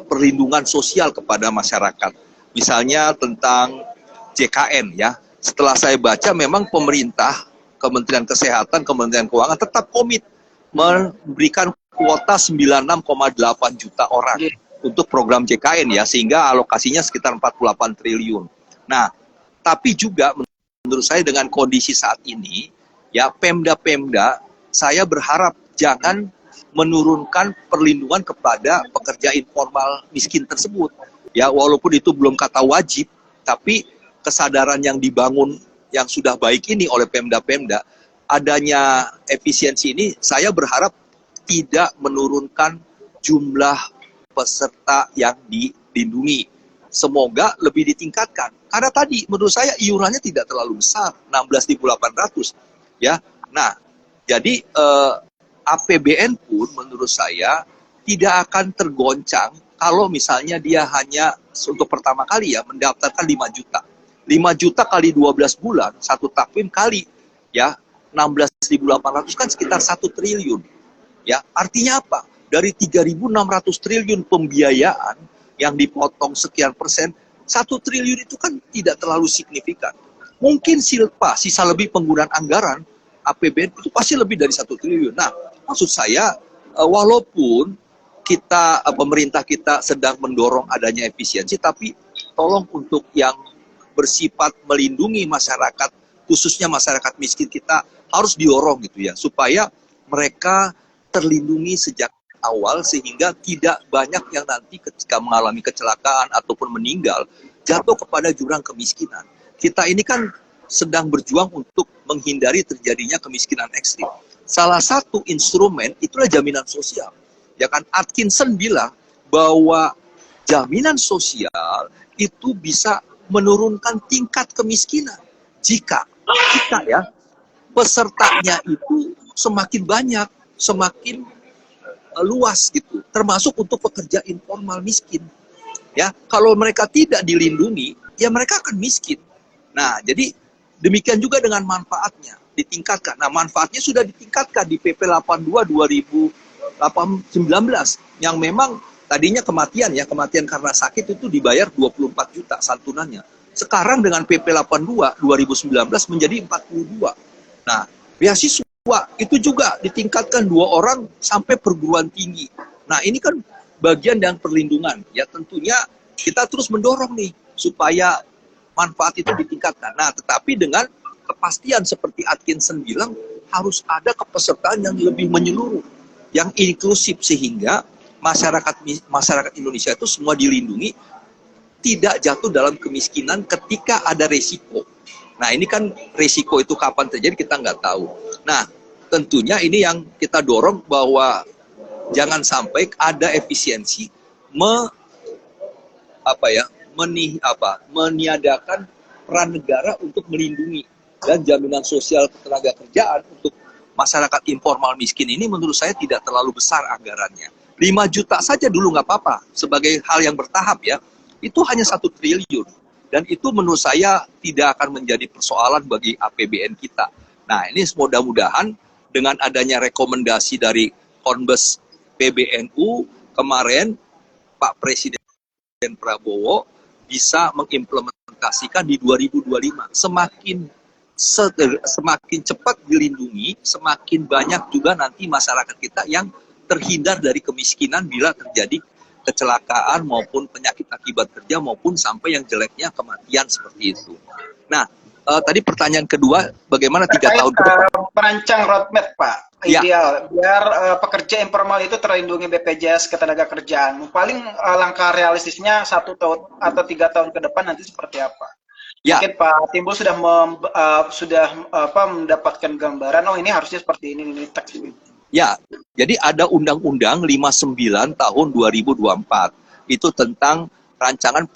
perlindungan sosial kepada masyarakat. Misalnya tentang JKN ya. Setelah saya baca memang pemerintah, Kementerian Kesehatan, Kementerian Keuangan tetap komit memberikan kuota 96,8 juta orang untuk program JKN ya, sehingga alokasinya sekitar 48 triliun. Nah, tapi juga menurut saya dengan kondisi saat ini ya, Pemda-Pemda saya berharap jangan menurunkan perlindungan kepada pekerja informal miskin tersebut. Ya, walaupun itu belum kata wajib, tapi kesadaran yang dibangun yang sudah baik ini oleh Pemda-Pemda, adanya efisiensi ini saya berharap tidak menurunkan jumlah peserta yang dilindungi. Semoga lebih ditingkatkan. Karena tadi menurut saya iurannya tidak terlalu besar, 16.800 ya. Nah, jadi APBN pun menurut saya tidak akan tergoncang kalau misalnya dia hanya untuk pertama kali ya mendaftarkan 5 juta. 5 juta kali 12 bulan, satu takvim kali ya 16.800 kan sekitar 1 triliun. Ya, artinya apa? Dari 3.600 triliun pembiayaan yang dipotong sekian persen, 1 triliun itu kan tidak terlalu signifikan. Mungkin sisa lebih penggunaan anggaran APBN itu pasti lebih dari 1 triliun. Nah, maksud saya walaupun pemerintah kita sedang mendorong adanya efisiensi, tapi tolong untuk yang bersifat melindungi masyarakat, khususnya masyarakat miskin kita harus didorong gitu ya, supaya mereka terlindungi sejak awal sehingga tidak banyak yang nanti ketika mengalami kecelakaan ataupun meninggal jatuh kepada jurang kemiskinan. Kita ini kan sedang berjuang untuk menghindari terjadinya kemiskinan ekstrim. Salah satu instrumen itulah jaminan sosial. Ya kan, Atkinson bilang bahwa jaminan sosial itu bisa menurunkan tingkat kemiskinan jika ya pesertanya itu semakin banyak, semakin luas gitu, termasuk untuk pekerja informal miskin. Ya, kalau mereka tidak dilindungi, ya mereka akan miskin. Nah, jadi demikian juga dengan manfaatnya ditingkatkan. Nah, manfaatnya sudah ditingkatkan di PP 82 2019 yang memang tadinya kematian karena sakit itu dibayar 24 juta santunannya. Sekarang dengan PP 82 2019 menjadi 42. Nah, beasiswa itu juga ditingkatkan 2 orang sampai perguruan tinggi. Nah, ini kan bagian dan perlindungan. Ya, tentunya kita terus mendorong nih supaya manfaat itu ditingkatkan. Nah, tetapi dengan kepastian seperti Atkinson bilang, harus ada kepesertaan yang lebih menyeluruh, yang inklusif, sehingga masyarakat Indonesia itu semua dilindungi, tidak jatuh dalam kemiskinan ketika ada resiko. Nah, ini kan resiko itu kapan terjadi kita nggak tahu. Nah, tentunya ini yang kita dorong bahwa jangan sampai ada efisiensi meniadakan peran negara untuk melindungi dan jaminan sosial ketenaga kerjaan untuk masyarakat informal miskin ini menurut saya tidak terlalu besar anggarannya. 5 juta saja dulu nggak apa-apa sebagai hal yang bertahap ya. Itu hanya 1 triliun. Dan itu menurut saya tidak akan menjadi persoalan bagi APBN kita. Nah, ini mudah-mudahan dengan adanya rekomendasi dari Konbes PBNU kemarin, Pak Presiden Prabowo bisa mengimplementasikan di 2025. Semakin cepat dilindungi, semakin banyak juga nanti masyarakat kita yang terhindar dari kemiskinan bila terjadi kecelakaan maupun penyakit akibat kerja maupun sampai yang jeleknya kematian seperti itu. Nah, tadi pertanyaan kedua, bagaimana 3 tahun ke depan? Merancang roadmap, Pak. Ya, ideal biar pekerja informal itu terlindungi BPJS Ketenagakerjaan. Paling langkah realistisnya 1 tahun atau 3 tahun ke depan nanti seperti apa? ya, Mungkin Pak Timbul sudah mendapatkan gambaran. Oh ini harusnya seperti ini teks ini. ya. Jadi ada Undang-Undang 59 tahun 2024 itu tentang rancangan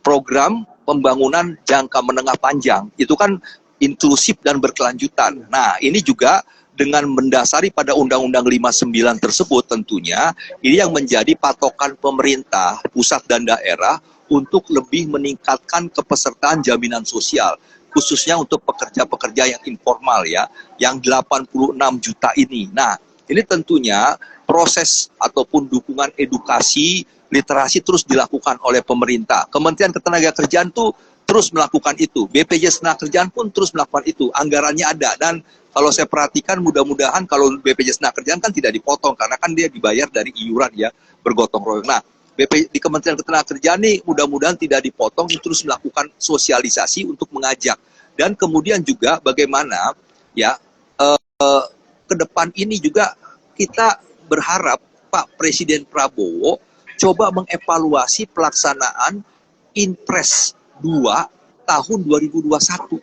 program pembangunan jangka menengah panjang. Itu kan inklusif dan berkelanjutan. Nah, ini juga dengan mendasari pada Undang-Undang 59 tersebut tentunya ini yang menjadi patokan pemerintah pusat dan daerah untuk lebih meningkatkan kepesertaan jaminan sosial khususnya untuk pekerja-pekerja yang informal ya, yang 86 juta ini. Nah, ini tentunya proses ataupun dukungan edukasi, literasi terus dilakukan oleh pemerintah. Kementerian Ketenagakerjaan tuh terus melakukan itu. BPJS Ketenagakerjaan pun terus melakukan itu. Anggarannya ada dan kalau saya perhatikan mudah-mudahan kalau BPJS Ketenagakerjaan kan tidak dipotong karena kan dia dibayar dari iuran ya, bergotong royong. Nah, di Kementerian Ketenagakerjaan nih mudah-mudahan tidak dipotong, terus melakukan sosialisasi untuk mengajak dan kemudian juga bagaimana ya ke depan ini juga kita berharap Pak Presiden Prabowo coba mengevaluasi pelaksanaan Inpres 2 tahun 2021.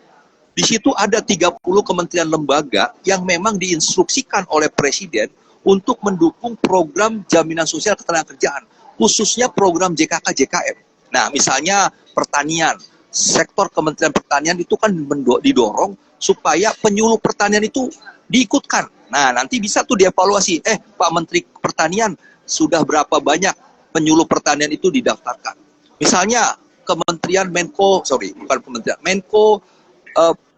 Di situ ada 30 kementerian lembaga yang memang diinstruksikan oleh Presiden untuk mendukung program jaminan sosial ketenagakerjaan, khususnya program JKK-JKM. Nah, misalnya pertanian, sektor Kementerian Pertanian itu kan didorong supaya penyuluh pertanian itu diikutkan. Nah, nanti bisa tuh dievaluasi, Pak Menteri Pertanian, sudah berapa banyak penyuluh pertanian itu didaftarkan. Misalnya Kementerian Menko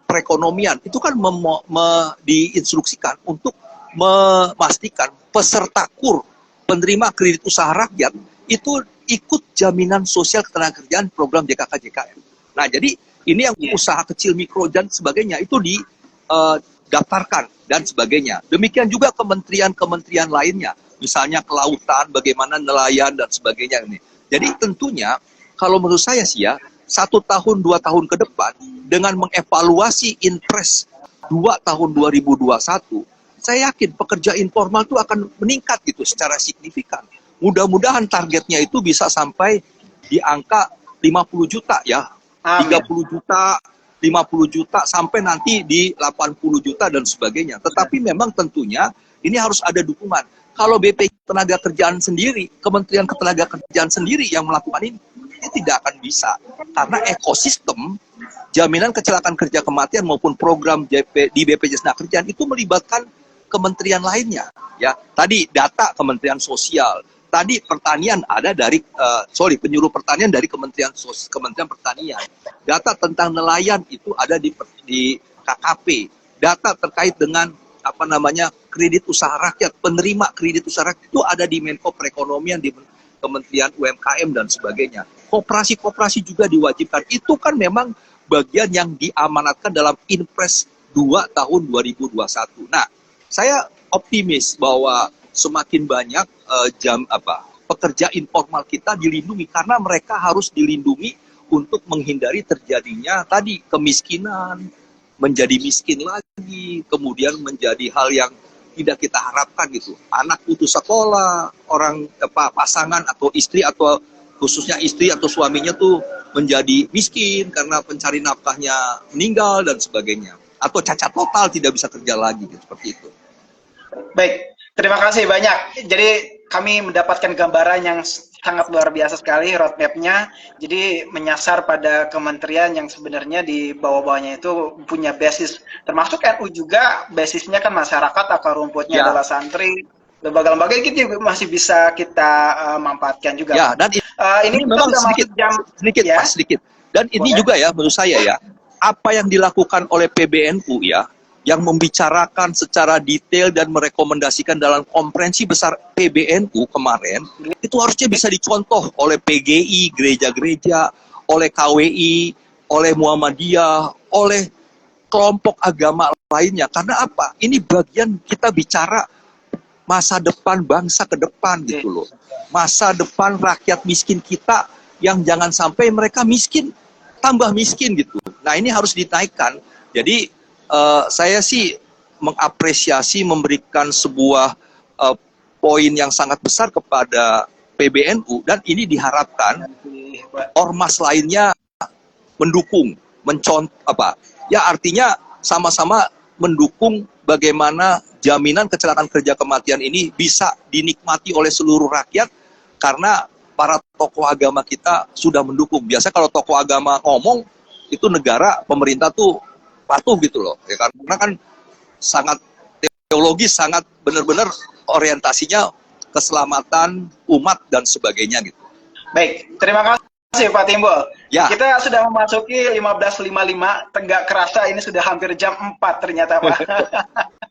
Perekonomian, itu kan diinstruksikan untuk memastikan peserta KUR, penerima kredit usaha rakyat, itu ikut jaminan sosial ketenagakerjaan program JKK-JKM. Nah, jadi ini yang usaha kecil, mikro, dan sebagainya, itu didaftarkan dan sebagainya. Demikian juga kementerian-kementerian lainnya, misalnya kelautan, bagaimana nelayan, dan sebagainya. Ini. Jadi tentunya, kalau menurut saya sih ya, 1 tahun, 2 tahun ke depan, dengan mengevaluasi Inpres 2 tahun 2021, saya yakin pekerja informal itu akan meningkat gitu secara signifikan. Mudah-mudahan targetnya itu bisa sampai di angka 50 juta ya. Amin. 30 juta, 50 juta, sampai nanti di 80 juta dan sebagainya. Tetapi memang tentunya ini harus ada dukungan. Kalau BPJS Ketenagakerjaan sendiri, Kementerian Ketenagakerjaan sendiri yang melakukan ini tidak akan bisa. Karena ekosistem jaminan kecelakaan kerja kematian maupun program di BPJS Ketenagakerjaan itu melibatkan kementerian lainnya. Ya, tadi data Kementerian Sosial, tadi pertanian ada dari penyuluh pertanian dari Kementerian Pertanian. Data tentang nelayan itu ada di KKP. Data terkait dengan kredit usaha rakyat, penerima kredit usaha rakyat itu ada di Menko Perekonomian, di Kementerian UMKM dan sebagainya. Koperasi-koperasi juga diwajibkan. Itu kan memang bagian yang diamanatkan dalam Inpres 2 tahun 2021. Nah, saya optimis bahwa semakin banyak pekerja informal kita dilindungi karena mereka harus dilindungi untuk menghindari terjadinya tadi kemiskinan, menjadi miskin lagi, kemudian menjadi hal yang tidak kita harapkan gitu. Anak putus sekolah, pasangan atau istri atau khususnya istri atau suaminya tuh menjadi miskin karena pencari nafkahnya meninggal dan sebagainya. Atau cacat total, tidak bisa kerja lagi gitu, seperti itu. Baik, terima kasih banyak. Jadi kami mendapatkan gambaran yang sangat luar biasa sekali roadmap-nya. Jadi menyasar pada kementerian yang sebenarnya di bawah-bawahnya itu punya basis. Termasuk NU juga basisnya kan masyarakat, akar rumputnya adalah santri. Lembaga-lembaga itu masih bisa kita manfaatkan juga. Ya, dan ini memang sedikit. Dan ini juga ya menurut saya ya, apa yang dilakukan oleh PBNU ya, yang membicarakan secara detail dan merekomendasikan dalam konferensi besar PBNU kemarin, itu harusnya bisa dicontoh oleh PGI, gereja-gereja, oleh KWI, oleh Muhammadiyah, oleh kelompok agama lainnya. Karena apa? Ini bagian kita bicara masa depan bangsa ke depan gitu loh. Masa depan rakyat miskin kita yang jangan sampai mereka miskin, tambah miskin gitu. Nah, ini harus dinaikkan. Jadi saya sih mengapresiasi, memberikan sebuah poin yang sangat besar kepada PBNU, dan ini diharapkan ormas lainnya mendukung, ya artinya sama-sama mendukung bagaimana jaminan kecelakaan kerja kematian ini bisa dinikmati oleh seluruh rakyat, karena para tokoh agama kita sudah mendukung. Biasa kalau tokoh agama ngomong, itu negara, pemerintah tuh patuh gitu loh, ya, karena kan sangat teologis, sangat benar-benar orientasinya keselamatan umat dan sebagainya gitu. Baik, terima kasih Pak Timbul. Ya. Kita sudah memasuki 15.55, tegak kerasa ini sudah hampir jam 4 ternyata Pak.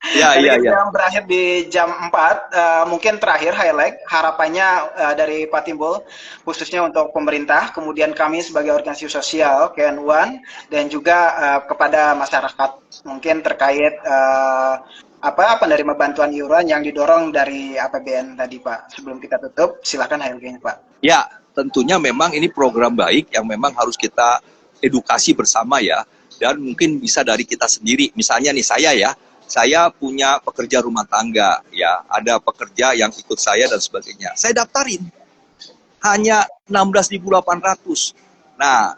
Jadi kita berakhir di jam 4, mungkin terakhir highlight harapannya dari Pak Timbul, khususnya untuk pemerintah, kemudian kami sebagai organisasi sosial, KN1, dan juga kepada masyarakat, mungkin terkait penerima bantuan iuran yang didorong dari APBN tadi Pak. Sebelum kita tutup, silakan highlightnya Pak. Ya, tentunya memang ini program baik yang memang harus kita edukasi bersama ya, dan mungkin bisa dari kita sendiri. Misalnya nih saya punya pekerja rumah tangga ya, ada pekerja yang ikut saya dan sebagainya. Saya daftarin hanya 16.800. Nah,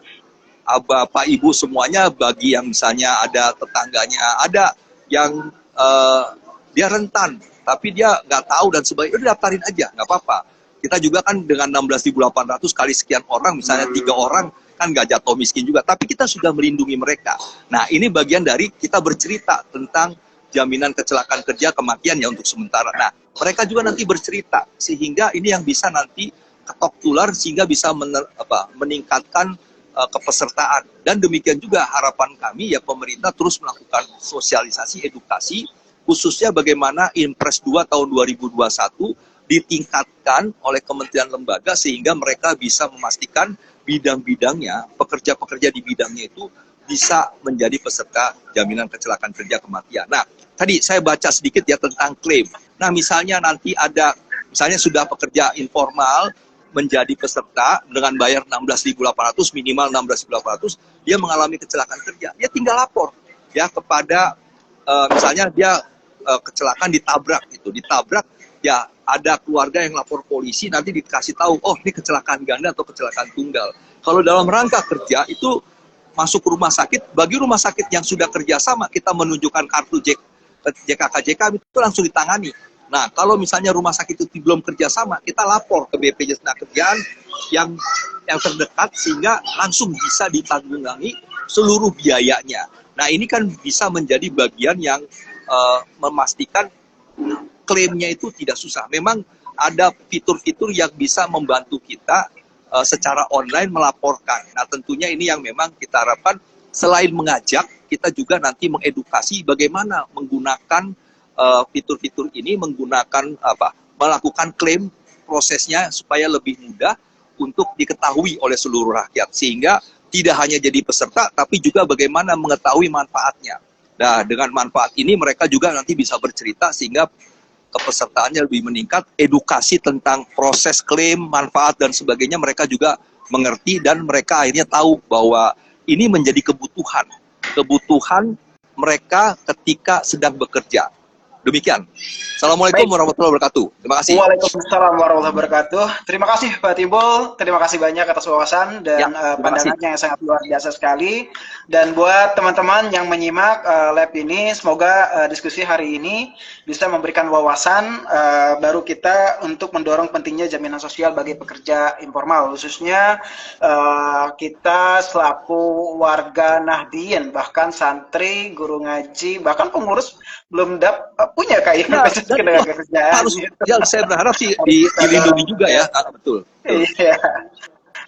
Bapak Ibu semuanya, bagi yang misalnya ada tetangganya, ada yang dia rentan, tapi dia nggak tahu dan sebagainya, udah daftarin aja, nggak apa-apa. Kita juga kan dengan 16.800 kali sekian orang, misalnya 3 orang, kan nggak jatuh miskin juga, tapi kita sudah melindungi mereka. Nah, ini bagian dari kita bercerita tentang jaminan kecelakaan kerja kematian ya untuk sementara. Nah, mereka juga nanti bercerita, sehingga ini yang bisa nanti ketok tular, sehingga bisa meningkatkan kepesertaan. Dan demikian juga harapan kami ya, pemerintah terus melakukan sosialisasi, edukasi, khususnya bagaimana Impres 2 tahun 2021 ditingkatkan oleh kementerian lembaga, sehingga mereka bisa memastikan bidang-bidangnya, pekerja-pekerja di bidangnya itu bisa menjadi peserta jaminan kecelakaan kerja kematian. Nah, tadi saya baca sedikit ya tentang klaim. Nah, misalnya nanti ada, misalnya sudah pekerja informal menjadi peserta dengan bayar 16.800, minimal 16.800, dia mengalami kecelakaan kerja, dia tinggal lapor ya kepada misalnya dia kecelakaan ditabrak ya, ada keluarga yang lapor polisi, nanti dikasih tahu, oh ini kecelakaan ganda atau kecelakaan tunggal. Kalau dalam rangka kerja itu masuk ke rumah sakit, bagi rumah sakit yang sudah kerjasama, kita menunjukkan kartu JKK itu langsung ditangani. Nah, kalau misalnya rumah sakit itu belum kerjasama, kita lapor ke BPJS Tenagakerjaan yang terdekat, sehingga langsung bisa ditanggungi seluruh biayanya. Nah, ini kan bisa menjadi bagian yang memastikan klaimnya itu tidak susah. Memang ada fitur-fitur yang bisa membantu kita secara online melaporkan. Nah, tentunya ini yang memang kita harapkan, selain mengajak, kita juga nanti mengedukasi bagaimana menggunakan fitur-fitur ini, melakukan klaim, prosesnya supaya lebih mudah untuk diketahui oleh seluruh rakyat, sehingga tidak hanya jadi peserta, tapi juga bagaimana mengetahui manfaatnya. Nah, dengan manfaat ini mereka juga nanti bisa bercerita, sehingga kepesertaannya lebih meningkat, edukasi tentang proses klaim, manfaat, dan sebagainya mereka juga mengerti, dan mereka akhirnya tahu bahwa ini menjadi kebutuhan mereka ketika sedang bekerja. Demikian. Assalamualaikum warahmatullahi wabarakatuh. Terima kasih. Waalaikumsalam warahmatullahi wabarakatuh. Terima kasih Pak Timbul. Terima kasih banyak atas wawasan dan pandangannya yang sangat luar biasa sekali. Dan buat teman-teman yang menyimak lab ini, semoga diskusi hari ini bisa memberikan wawasan baru kita untuk mendorong pentingnya jaminan sosial bagi pekerja informal, khususnya kita selaku warga Nahdien, bahkan santri, guru ngaji, bahkan pengurus belum punya kayaknya kerjaan. Harus, ya, saya berharap sih dilindungi juga ya. Betul. Iya.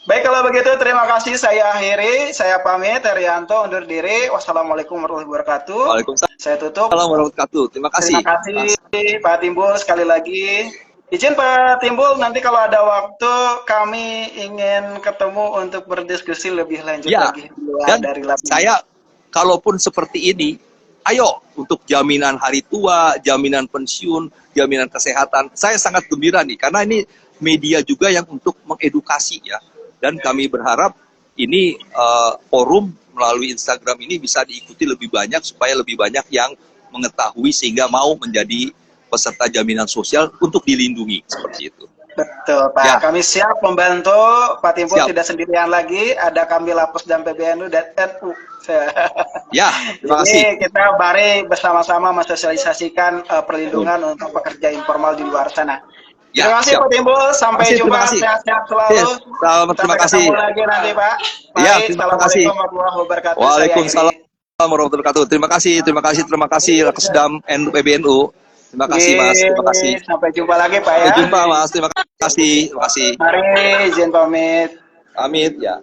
Baik, kalau begitu terima kasih, saya akhiri, saya pamit, Herianto undur diri. Wassalamualaikum warahmatullahi wabarakatuh. Waalaikumsalam. Saya tutup. Warahmatullahi wabarakatuh. Terima kasih. Terima kasih Pak Timbul sekali lagi. Izin Pak Timbul, nanti kalau ada waktu kami ingin ketemu untuk berdiskusi lebih lanjut lagi. Dan dari saya, kalaupun seperti ini, ayo untuk jaminan hari tua, jaminan pensiun, jaminan kesehatan, saya sangat gembira nih, karena ini media juga yang untuk mengedukasi ya. Dan kami berharap ini forum melalui Instagram ini bisa diikuti lebih banyak, supaya lebih banyak yang mengetahui sehingga mau menjadi peserta jaminan sosial untuk dilindungi seperti itu. Betul Pak, Ya. kami siap membantu Pak Timbul, Siap. tidak sendirian lagi, ada kami Lapus dan PBNU dan NU. Ya, terima kasih. Jadi kita mari bersama-sama mensosialisasikan perlindungan untuk pekerja informal di luar sana. Ya, Terima kasih siap. Pak Timbul, sampai Terima jumpa, kasih. sehat-sehat selalu. Yes, terima Sampai kasih. ketemu lagi nanti Pak. Ya, Baik, terima kasih. Assalamualaikum warahmatullahi wabarakatuh. Saya Waalaikumsalam akhiri. warahmatullahi wabarakatuh. Terima kasih Lakusdam NU PBNU. Terima kasih Mas, terima kasih. Sampai jumpa lagi Pak ya. Sampai jumpa Mas, terima kasih. Mari izin pamit. Amin ya.